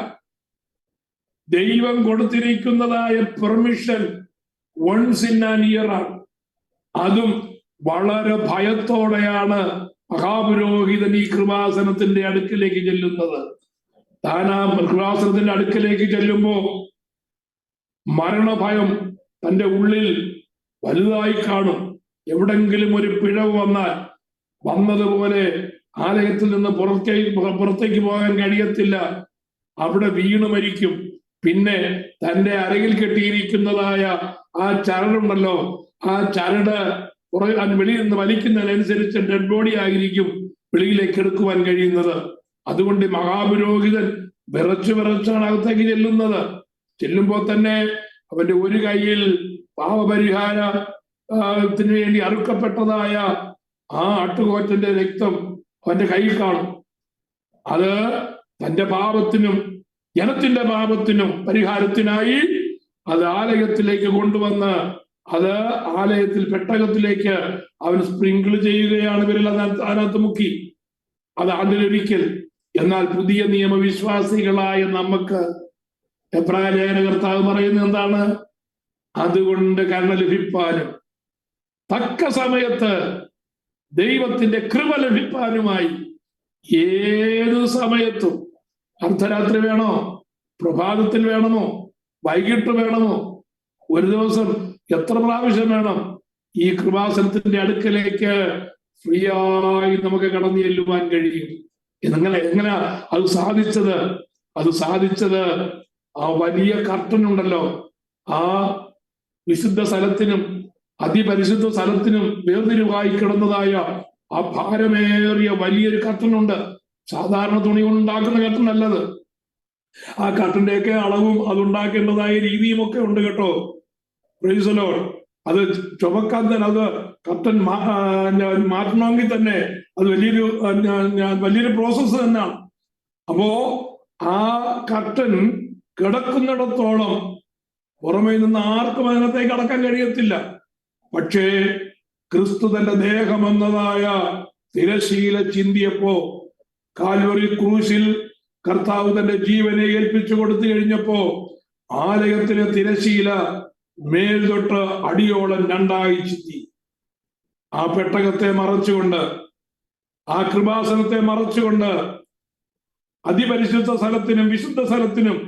Speaker 1: ദൈവം കൊടുത്തിരിക്കുന്നതായ permission once in an year ആണ്. അതും വളരെ ഭയത്തോടെയാണ് മഹാപുരോഹിതൻ ഈ കൃപാസനത്തിന്റെ അടുക്കിലേക്ക് ചെല്ലുന്നത്. താൻ ആ കൃപാസനത്തിന്റെ അടുക്കിലേക്ക് ചെല്ലുമ്പോ മരണഭയം തന്റെ ഉള്ളിൽ വലുതായി കാണും. എവിടെങ്കിലും ഒരു പിഴവ് വന്നതുപോലെ ആലയത്തിൽ നിന്ന് പുറത്തേക്ക് പോകാൻ കഴിയത്തില്ല, അവിടെ വീണു മരിക്കും. പിന്നെ തന്റെ അരയിൽ കെട്ടിയിരിക്കുന്നതായ ആ ചരടുണ്ടല്ലോ, ആ ചരട് വെളിയിൽ നിന്ന് വലിക്കുന്നതിനനുസരിച്ച് ഡെഡ് ബോഡി ആയിരിക്കും വെളിയിലേക്ക് എടുക്കുവാൻ കഴിയുന്നത്. അതുകൊണ്ട് മഹാപുരോഹിതൻ വിറച്ചാണ് അകത്തേക്ക് ചെല്ലുന്നത്. ചെല്ലുമ്പോൾ തന്നെ അവന്റെ ഒരു കൈയിൽ പാപപരിഹാരത്തിന് വേണ്ടി അറുക്കപ്പെട്ടതായ ആ ആട്ടുകൊറ്റന്റെ രക്തം അവന്റെ കയ്യിൽ കാണും. അത് തന്റെ പാപത്തിനും ജനത്തിന്റെ പാപത്തിനും പരിഹാരത്തിനായി അത് ആലയത്തിലേക്ക് കൊണ്ടുവന്ന് അത് ആലയത്തിൽ പെട്ടകത്തിലേക്ക് അവൻ സ്പ്രിങ്കിൾ ചെയ്യുകയാണ്. ഇവരിൽ അതിനകത്ത് മുക്കി. അത് ആണ്ടിലൊരിക്കൽ. എന്നാൽ പുതിയ നിയമവിശ്വാസികളായ നമുക്ക് എബ്രായ ലേഖന കർത്താവ് പറയുന്നത് എന്താണ്? അതുകൊണ്ട് കരുണ ലഭിപ്പാനും തക്ക സമയത്ത് ദൈവത്തിന്റെ കൃപ ലഭിപ്പാനുമായി ഏതു സമയത്തും, അർദ്ധരാത്രി വേണോ, പ്രഭാതത്തിൽ വേണമോ, വൈകിട്ട് വേണമോ, ഒരു ദിവസം എത്ര പ്രാവശ്യം വേണം, ഈ കൃപാസനത്തിന്റെ അടുക്കലേക്ക് ഫ്രീ ആയി നമുക്ക് കടന്നു ചെല്ലുവാൻ കഴിയും. എങ്ങനെ അത് സാധിച്ചത് ആ വലിയ കർട്ടൻ ഉണ്ടല്ലോ, ആ വിശുദ്ധ സ്ഥലത്തിനും അതിപരിശുദ്ധ സ്ഥലത്തിനും വേർതിരിവായി കിടന്നതായ ആ ഭാരമേറിയ വലിയൊരു കർട്ടനുണ്ട്. സാധാരണ തുണി കൊണ്ടുണ്ടാക്കുന്ന കർട്ടൻ അല്ലത്. ആ കർട്ടന്റെയൊക്കെ അളവും അതുണ്ടാക്കേണ്ടതായ രീതിയും ഒക്കെ ഉണ്ട് കേട്ടോ. Price the Lord. അത് ചുമക്കാൻ തന്നെ, അത് കർട്ടൻ മാറ്റണമെങ്കിൽ തന്നെ അത് വലിയൊരു പ്രോസസ്സ് തന്നെയാണ്. അപ്പോ ആ കർട്ടൻ കിടക്കുന്നിടത്തോളം പുറമേ നിന്ന് ആർക്കും അതിനകത്തേക്ക് കടക്കാൻ കഴിയത്തില്ല. പക്ഷേ ക്രിസ്തു തന്റെ ദേഹം എന്നതായ തിരശീല ചിന്തിയപ്പോ, കാൽവറി ക്രൂശിൽ കർത്താവ് തന്റെ ജീവനെ ഏൽപ്പിച്ചു കൊടുത്തു കഴിഞ്ഞപ്പോ ആലയത്തിലെ തിരശീല മേൽ തൊട്ട് അടിയോളം 2ആയി ചിന്തി. ആ പെട്ടകത്തെ മറച്ചുകൊണ്ട്, ആ കൃപാസനത്തെ മറച്ചുകൊണ്ട് അതിപരിശുദ്ധ സ്ഥലത്തിനും വിശുദ്ധ സ്ഥലത്തിനും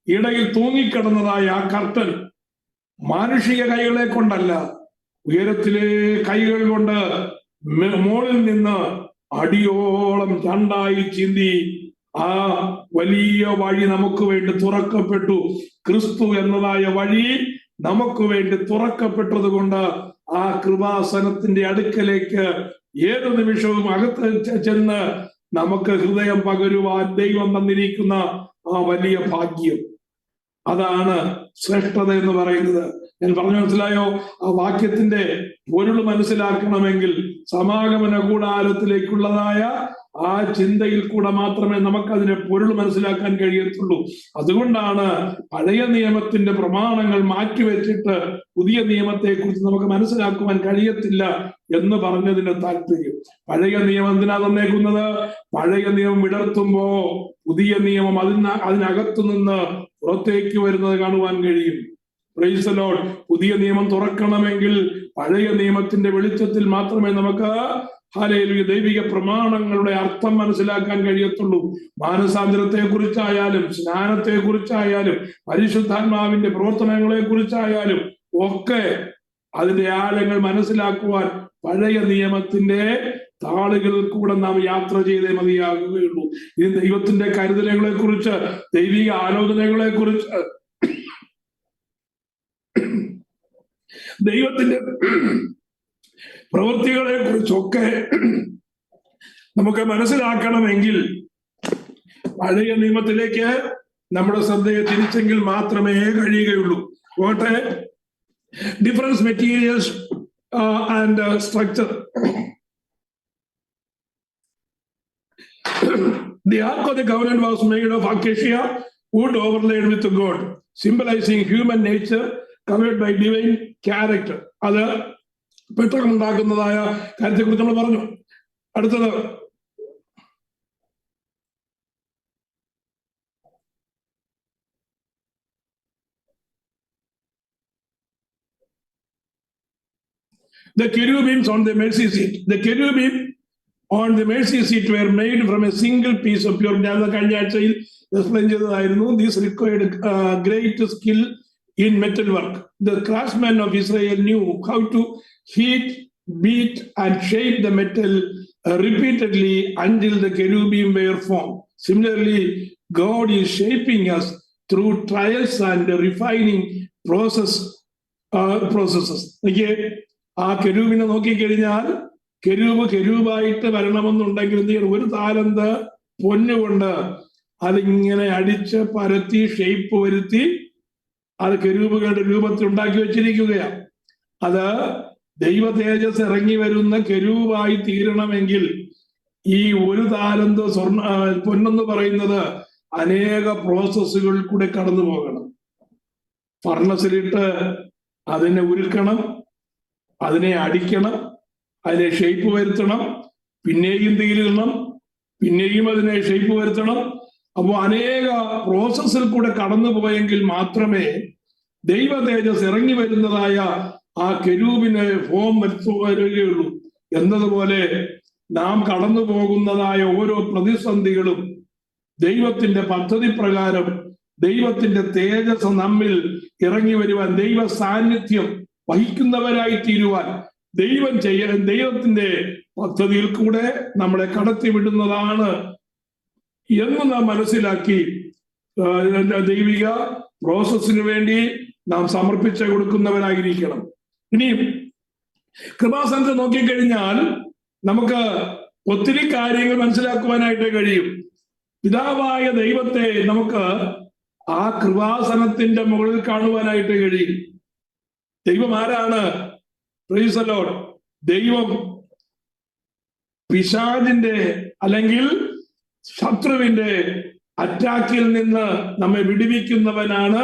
Speaker 1: ഇടയിൽ തൂങ്ങിക്കിടന്നതായ ആ കർട്ടൻ മാനുഷിക കൈകളെ കൊണ്ടല്ല, ഉയരത്തിലെ കൈകൾ കൊണ്ട് മുകളിൽ നിന്ന് അടിയോളം 2ആയി ചിന്തി ആ വലിയ വഴി നമുക്ക് വേണ്ടി തുറക്കപ്പെട്ടു. ക്രിസ്തു എന്നതായ വഴി നമുക്ക് വേണ്ടി തുറക്കപ്പെട്ടത് കൊണ്ട് ആ കൃപാസനത്തിന്റെ അടുക്കലേക്ക് ഏത് നിമിഷവും അകത്ത് ചെന്ന് നമുക്ക് ഹൃദയം പകരുവാൻ ദൈവം തന്നിരിക്കുന്ന ആ വലിയ ഭാഗ്യം, അതാണ് ശ്രേഷ്ഠത എന്ന് പറയുന്നത്. ഞാൻ പറഞ്ഞു മനസ്സിലായോ? ആ വാക്യത്തിന്റെ പൊരുൾ മനസ്സിലാക്കണമെങ്കിൽ സമാഗമന കൂടാരത്തിലേക്കുള്ളതായ ആ ചിന്തയിൽ കൂടെ മാത്രമേ നമുക്കതിന്റെ പൊരുൾ മനസ്സിലാക്കാൻ കഴിയത്തുള്ളൂ. അതുകൊണ്ടാണ് പഴയ നിയമത്തിന്റെ പ്രമാണങ്ങൾ മാറ്റിവെച്ചിട്ട് പുതിയ നിയമത്തെ കുറിച്ച് നമുക്ക് മനസ്സിലാക്കുവാൻ കഴിയത്തില്ല എന്ന് പറഞ്ഞതിന്റെ താല്പര്യം. പഴയ നിയമം എന്തിനാ തന്നേക്കുന്നത്? പഴയ നിയമം വിടർത്തുമ്പോ പുതിയ നിയമം അതിനകത്തു നിന്ന് പുറത്തേക്ക് വരുന്നത് കാണുവാൻ കഴിയും. Praise the Lord. പുതിയ നിയമം തുറക്കണമെങ്കിൽ പഴയ നിയമത്തിന്റെ വെളിച്ചത്തിൽ മാത്രമേ നമുക്ക് ഹല്ലേലൂയ ദൈവിക പ്രമാണങ്ങളുടെ അർത്ഥം മനസ്സിലാക്കാൻ കഴിയത്തുള്ളൂ. മാനസാന്തരത്തെ കുറിച്ചായാലും സ്നാനത്തെ കുറിച്ചായാലും പരിശുദ്ധാത്മാവിന്റെ പ്രവർത്തനങ്ങളെ കുറിച്ചായാലും ഒക്കെ അതിന്റെ ആഴങ്ങൾ മനസ്സിലാക്കുവാൻ പഴയ നിയമത്തിന്റെ താളുകളിൽ കൂടെ നാം യാത്ര ചെയ്തേ മതിയാകുകയുള്ളൂ. ഇത് ദൈവത്തിന്റെ കരുതലുകളെ കുറിച്ച്, ദൈവിക ആലോചനകളെ കുറിച്ച്, ദൈവത്തിന്റെ പ്രവൃത്തികളെ കുറിച്ചൊക്കെ നമുക്ക് മനസ്സിലാക്കണമെങ്കിൽ പഴയ നിയമത്തിലേക്ക് നമ്മുടെ ശ്രദ്ധയെ തിരിച്ചെങ്കിൽ മാത്രമേ കഴിയുകയുള്ളൂ. പോട്ടെ, difference materials and structure. The Ark of the Covenant was made of acacia wood overlaid with gold, symbolizing human nature covered by divine character. അത് പെട്ടകം ഉണ്ടാക്കുന്നതായ കാര്യത്തെ കുറിച്ച് നമ്മൾ പറഞ്ഞു. അടുത്തത് the cherubims on the mercy seat. The cherubim on the mercy seat were made from a single piece of pure. ഞാൻ കഴിഞ്ഞ ആഴ്ചയിൽ എക്സ്പ്ലെയിൻ ചെയ്തതായിരുന്നു. This required great skill in metal work. The craftsmen of Israel knew how to heat, beat and shape the metal repeatedly until the cherubim were formed. Similarly, God is shaping us through trials and refining processes. ആ കെരൂബിനെ നോക്കിക്കഴിഞ്ഞാൽ കെരൂബായിട്ട് വരണമെന്നുണ്ടെങ്കിൽ എന്ത് ചെയ്യണം? ഒരു താലന്ത് പൊന്നുകൊണ്ട് അതിങ്ങനെ അടിച്ച് പരത്തി ഷേപ്പ് വരുത്തി അത് കെരൂബുകളുടെ രൂപത്തിൽ ഉണ്ടാക്കി വെച്ചിരിക്കുകയാണ്. അത് ദൈവ തേജസ് ഇറങ്ങി വരുന്ന കെരൂബായി തീരണമെങ്കിൽ ഈ ഒരു താലന്ത് പൊന്നെന്ന് പറയുന്നത് അനേക പ്രോസസ്സുകൾ കൂടെ കടന്നു പോകണം. ഫർണസിലിട്ട് അതിനെ ഉരുക്കണം, അതിനെ അടിക്കണം, അതിനെ ഷേപ്പ് വരുത്തണം, പിന്നെയും തീരണം, പിന്നെയും അതിനെ ഷേപ്പ് വരുത്തണം. അപ്പോൾ അനേക പ്രോസസ്സിൽ കൂടെ കടന്നു പോയെങ്കിൽ മാത്രമേ ദൈവ തേജസ് ഇറങ്ങി വരുന്നതായ ആ കെരൂബിന് ഫോം വരികയുള്ളൂ. എന്നതുപോലെ നാം കടന്നു പോകുന്നതായ ഓരോ പ്രതിസന്ധികളും ദൈവത്തിന്റെ പദ്ധതി പ്രകാരം ദൈവത്തിന്റെ തേജസ് നമ്മിൽ ഇറങ്ങി വരുവാൻ, ദൈവ സാന്നിധ്യം വഹിക്കുന്നവരായി തീരുവാൻ ദൈവത്തിന്റെ പദ്ധതിയിൽ കൂടെ നമ്മളെ കടത്തിവിടുന്നതാണ് എന്ന് നാം മനസ്സിലാക്കി ദൈവിക പ്രോസസ്സിന് വേണ്ടി നാം സമർപ്പിച്ച് കൊടുക്കുന്നവരായിരിക്കണം. ഇനി കൃപാസനത്തെ നോക്കിക്കഴിഞ്ഞാൽ നമുക്ക് ഒത്തിരി കാര്യങ്ങൾ മനസ്സിലാക്കുവാനായിട്ട് കഴിയും. പിതാവായ ദൈവത്തെ നമുക്ക് ആ കൃപാസനത്തിന്റെ മുകളിൽ കാണുവാനായിട്ട് കഴിയും. ദൈവം ആരാണ്? Price the Lord. ദൈവം പിശാചിന്റെ അല്ലെങ്കിൽ ശത്രുവിന്റെ അറ്റാക്കിൽ നിന്ന് നമ്മെ വിടുവിക്കുന്നവനാണ്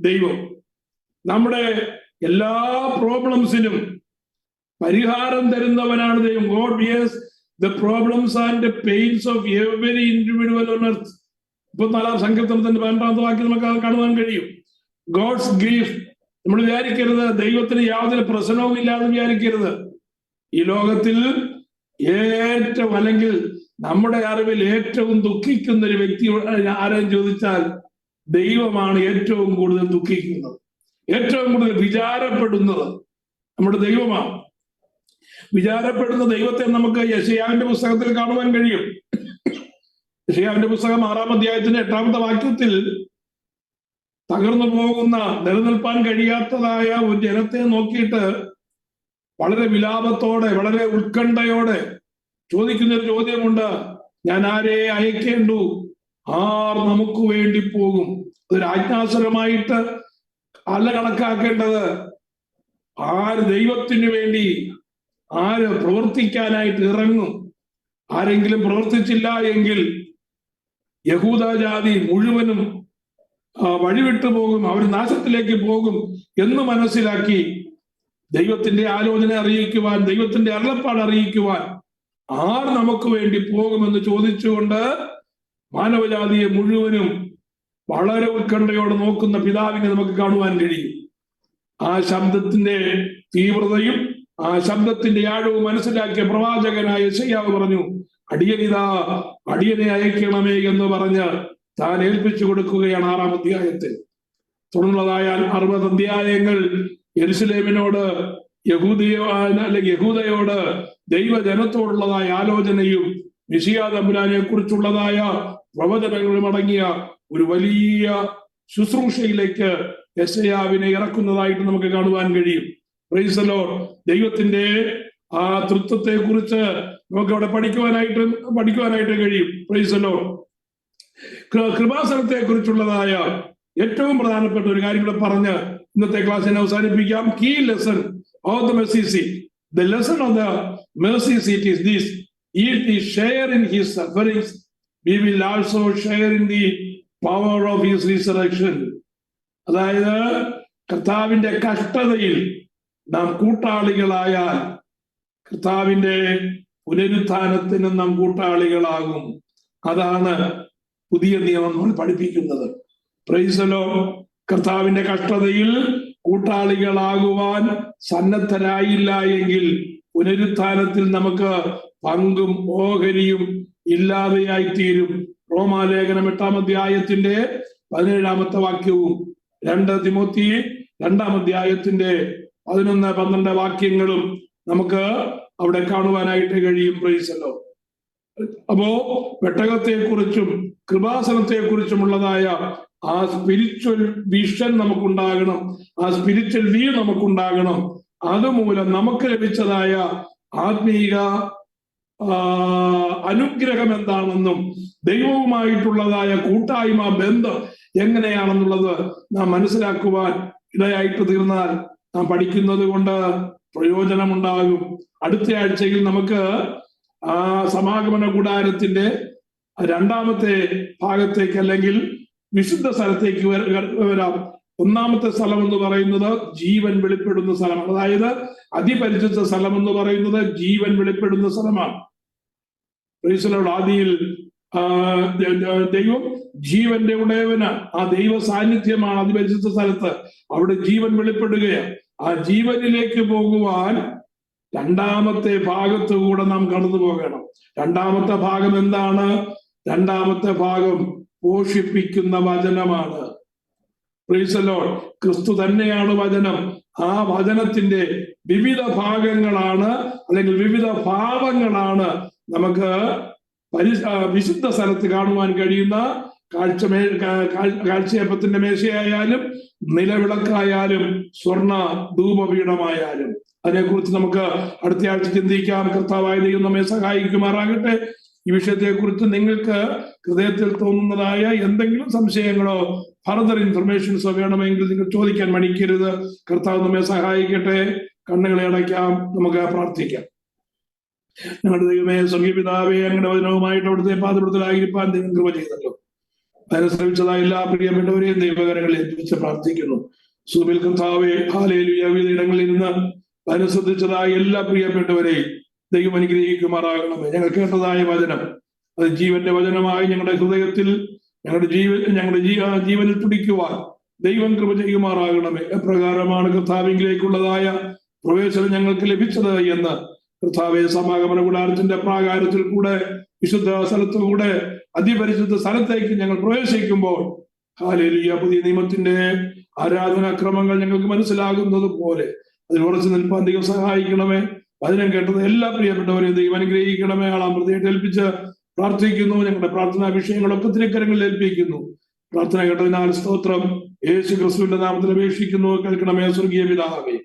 Speaker 1: ദൈവം. നമ്മുടെ എല്ലാ പ്രോബ്ലംസിനും പരിഹാരം തരുന്നവനാണ് ദൈവം. God bears the problems and the pains of every individual on earth. 34 സങ്കീർത്തനത്തിന്റെ 12ാമത്തെ വാക്യം നമുക്ക് കാണുവാൻ കഴിയും. God's grief. നമ്മൾ വിചാരിക്കരുത് ദൈവത്തിന് യാതൊരു പ്രശ്നവും ഇല്ലാതെ വിചാരിക്കരുത്. ഈ ലോകത്തിൽ ഏറ്റവും അല്ലെങ്കിൽ നമ്മുടെ അറിവിൽ ഏറ്റവും ദുഃഖിക്കുന്ന ഒരു വ്യക്തി ആരെയും ചോദിച്ചാൽ ദൈവമാണ് ഏറ്റവും കൂടുതൽ ദുഃഖിക്കുന്നത്, ഏറ്റവും കൂടുതൽ വിചാരപ്പെടുന്നത് നമ്മുടെ ദൈവമാണ്. വിചാരപ്പെടുന്ന ദൈവത്തെ നമുക്ക് യെശയ്യാവിന്റെ പുസ്തകത്തിൽ കാണുവാൻ കഴിയും. യെശയ്യാവിന്റെ പുസ്തകം 6-ാം അധ്യായത്തിന്റെ 8ാമത്തെ വാക്യത്തിൽ തകർന്നു പോകുന്ന, നിലനിൽപ്പാൻ കഴിയാത്തതായ ഒരു ജനത്തെ നോക്കിയിട്ട് വളരെ വിലാപത്തോടെ, വളരെ ഉത്കണ്ഠയോടെ ചോദിക്കുന്നൊരു ചോദ്യമുണ്ട്. ഞാൻ ആരെ അയക്കേണ്ടു? ആർ നമുക്ക് വേണ്ടി പോകും? അതൊരു ആജ്ഞാസുരമായിട്ട് അല്ല കണക്കാക്കേണ്ടത്. ആര് ദൈവത്തിന് വേണ്ടി, ആര് പ്രവർത്തിക്കാനായിട്ട് ഇറങ്ങും? ആരെങ്കിലും പ്രവർത്തിച്ചില്ല എങ്കിൽ യഹൂദ ജാതി മുഴുവനും വഴിവിട്ടു പോകും, അവർ നാശത്തിലേക്ക് പോകും എന്ന് മനസ്സിലാക്കി ദൈവത്തിന്റെ ആലോചന അറിയിക്കുവാൻ, ദൈവത്തിന്റെ അരുളപ്പാട് അറിയിക്കുവാൻ ആർ നമുക്ക് വേണ്ടി പോകുമെന്ന് ചോദിച്ചുകൊണ്ട് മാനവജാതിയെ മുഴുവനും വളരെ ഉത്കണ്ഠയോടെ നോക്കുന്ന പിതാവിനെ നമുക്ക് കാണുവാൻ കഴിയും. ആ ശബ്ദത്തിന്റെ തീവ്രതയും ആ ശബ്ദത്തിന്റെ ആഴവും മനസ്സിലാക്കിയ പ്രവാചകനായ യെശയ്യാവ് പറഞ്ഞു, അടിയനെ അയക്കണമേ എന്ന് പറഞ്ഞ് താൻ ഏൽപ്പിച്ചു കൊടുക്കുകയാണ് 6-ാം അധ്യായത്തിൽ. തുടർന്നുള്ളതായ 60 അധ്യായങ്ങൾ യെരൂശലേമിനോട്, യഹൂദയോട് ദൈവജനത്തോടുള്ളതായ ആലോചനയും മിശിഹാ തമ്പുരാനെ കുറിച്ചുള്ളതായ പ്രവചനങ്ങളും അടങ്ങിയ ഒരു വലിയ ശുശ്രൂഷയിലേക്ക് യെശയ്യാവിനെ ഇറക്കുന്നതായിട്ട് നമുക്ക് കാണുവാൻ കഴിയും. Praise the lord. ദൈവത്തിന്റെ ആ തൃത്വത്തെ കുറിച്ച് നമുക്ക് അവിടെ പഠിക്കുവാനായിട്ട് കഴിയും. Praise the lord. കൃപാസനത്തെ കുറിച്ചുള്ളതായ ഏറ്റവും പ്രധാനപ്പെട്ട ഒരു കാര്യം കൂടെ പറഞ്ഞ് ഇന്നത്തെ ക്ലാസ്സിനെ അവസാനിപ്പിക്കാം. Key lesson of the mercy seat. The lesson of the mercy seat is this: if we share in his sufferings, we will also share in the power of his resurrection. അതായത് കർത്താവിന്റെ കഷ്ടതയിൽ നാം കൂട്ടാളികളായാൽ കർത്താവിന്റെ പുനരുത്ഥാനത്തിന് നാം കൂട്ടാളികളാകും. അതാണ് പുതിയ നിയമം നമ്മൾ പഠിപ്പിക്കുന്നത്. Price the Lord. കർത്താവിന്റെ കഷ്ടതയിൽ കൂട്ടാളികളാകുവാൻ സന്നദ്ധരായില്ല എങ്കിൽ പുനരുത്ഥാനത്തിൽ നമുക്ക് പങ്കും ഓഹരിയും ഇല്ലാതെയായി തീരും. റോമാലേഖനം 8-ാം അധ്യായത്തിന്റെ 17-ാമത്തെ വാക്യവും 2 തിമോത്തി 2-ാം അധ്യായത്തിന്റെ 11-12 വാക്യങ്ങളും നമുക്ക് അവിടെ കാണുവാനായിട്ട് കഴിയും. Praise the Lord. അപ്പോ പെട്ടകത്തെക്കുറിച്ചും കൃപാസനത്തെക്കുറിച്ചുമുള്ളതായ ആ സ്പിരിച്വൽ വിഷൻ നമുക്കുണ്ടാകണം, ആ സ്പിരിച്വൽ വ്യൂ നമുക്കുണ്ടാകണം. അതുമൂലം നമുക്ക് ലഭിച്ചതായ ആത്മീക അനുഗ്രഹം എന്താണെന്നും ദൈവവുമായിട്ടുള്ളതായ കൂട്ടായ്മ ബന്ധം എങ്ങനെയാണെന്നുള്ളത് നാം മനസ്സിലാക്കുവാൻ ഇടയായിട്ട് തീർന്നാൽ നാം പഠിക്കുന്നത് കൊണ്ട് പ്രയോജനമുണ്ടാകും. അടുത്ത ആഴ്ചയിൽ നമുക്ക് ആ സമാഗമന കൂടാരത്തിന്റെ 2ാമത്തെ ഭാഗത്തേക്ക് അല്ലെങ്കിൽ വിശുദ്ധ സ്ഥലത്തേക്ക് വരാം. 1-ാമത്തെ സ്ഥലം എന്ന് പറയുന്നത് ജീവൻ വെളിപ്പെടുന്ന സ്ഥലമാണ്. അതായത് അതിപരിശുദ്ധ സ്ഥലം എന്ന് പറയുന്നത് ജീവൻ വെളിപ്പെടുന്ന സ്ഥലമാണ്. ആദിയിൽ ദൈവം ജീവന്റെ ഉടയവനാണ്. ആ ദൈവ സാന്നിധ്യമാണ് അതിപരിശുദ്ധ സ്ഥലത്ത്. അവിടെ ജീവൻ വെളിപ്പെടുകയാണ്. ആ ജീവനിലേക്ക് പോകുവാൻ 2ാമത്തെ ഭാഗത്ത് കൂടെ നാം കടന്നു പോകണം. 2ാമത്തെ ഭാഗം എന്താണ്? 2ാമത്തെ ഭാഗം പോഷിപ്പിക്കുന്ന വചനമാണ്. Price the Lord. ക്രിസ്തു തന്നെയാണ് വചനം. ആ വചനത്തിന്റെ വിവിധ ഭാഗങ്ങളാണ് അല്ലെങ്കിൽ വിവിധ ഭാവങ്ങളാണ് നമുക്ക് വിശുദ്ധ സ്ഥലത്ത് കാണുവാൻ കഴിയുന്ന കാഴ്ചയപ്പത്തിന്റെ മേശയായാലും നിലവിളക്കായാലും സ്വർണ ധൂപപീഠമായാലും. അതിനെക്കുറിച്ച് നമുക്ക് അടുത്ത ആഴ്ച ചിന്തിക്കാം. കർത്താവായ ദൈവം നമ്മെ സഹായിക്കുമാറാകട്ടെ. ഈ വിഷയത്തെക്കുറിച്ച് നിങ്ങൾക്ക് ഹൃദയത്തിൽ തോന്നുന്നതായ എന്തെങ്കിലും സംശയങ്ങളോ ഫർദർ ഇൻഫർമേഷൻസോ വേണമെങ്കിൽ നിങ്ങൾ ചോദിക്കാൻ മടിക്കരുത്. കർത്താവ് നമ്മെ സഹായിക്കട്ടെ. കണ്ണുകളെ അടയ്ക്കാം, നമുക്ക് പ്രാർത്ഥിക്കാം. ഞങ്ങളുടെ ദൈവമേ, സ്വർഗീയ പിതാവേ, ഞങ്ങളുടെ വചനവുമായിട്ട് അവിടുത്തെ പാദപ്രത്തിലായിരിക്കാൻ ദൈവം കൃപ ചെയ്തല്ലോ. അതിനെ ശ്രമിച്ചതായ എല്ലാ പ്രിയപ്പെട്ടവരെയും ദൈവകരങ്ങളിൽ ഏൽപ്പിച്ച് പ്രാർത്ഥിക്കുന്നു. സൂമിൽ കർത്താവേ, ഹല്ലേലൂയ. വിവിധ ഇടങ്ങളിൽ ഇരുന്ന് അതിനെ ശ്രദ്ധിച്ചതായ എല്ലാ പ്രിയപ്പെട്ടവരെയും ദൈവം അനുഗ്രഹിക്കുമാറാകണമേ. ഞങ്ങൾ കേട്ടതായ വചനം അത് ജീവന്റെ വചനമായി ഞങ്ങളുടെ ഹൃദയത്തിൽ ഞങ്ങളുടെ ജീവനിൽ തുടിക്കുവാൻ ദൈവം കൃപ ചെയ്യുമാറാകണമേ. എപ്രകാരമാണ് കർത്താവിലേക്കുള്ളതായ പ്രവേശനം ഞങ്ങൾക്ക് ലഭിച്ചത് എന്ന് കർത്താവെ, സമാഗമന കൂടാരത്തിന്റെ പ്രാകാരത്തിൽ കൂടെ വിശുദ്ധ സ്ഥലത്തുകൂടെ അതിപരിശുദ്ധ സ്ഥലത്തേക്ക് ഞങ്ങൾ പ്രവേശിക്കുമ്പോൾ ഹല്ലേലൂയ, പുതിയ നിയമത്തിന്റെ ആരാധനാക്രമങ്ങൾ ഞങ്ങൾക്ക് മനസ്സിലാകുന്നത് പോലെ അതിൽ ഉറച്ചു നിൽപ്പാൻ ദൈവം സഹായിക്കണമേ. വചനം കേട്ടത് എല്ലാ പ്രിയപ്പെട്ടവരെയും ദൈവം അനുഗ്രഹിക്കണമേ. ആളാം പ്രതിയായിട്ട് ഏൽപ്പിച്ച് പ്രാർത്ഥിക്കുന്നു. ഞങ്ങളുടെ പ്രാർത്ഥനാ വിഷയങ്ങളൊക്കെ തിരക്കരങ്ങളിൽ ഏൽപ്പിക്കുന്നു. പ്രാർത്ഥന കേട്ടതിനാൽ സ്തോത്രം. യേശു ക്രിസ്തുവിന്റെ നാമത്തിൽ അപേക്ഷിക്കുന്നു. കേൾക്കണമേ സ്വർഗീയ പിതാവേ.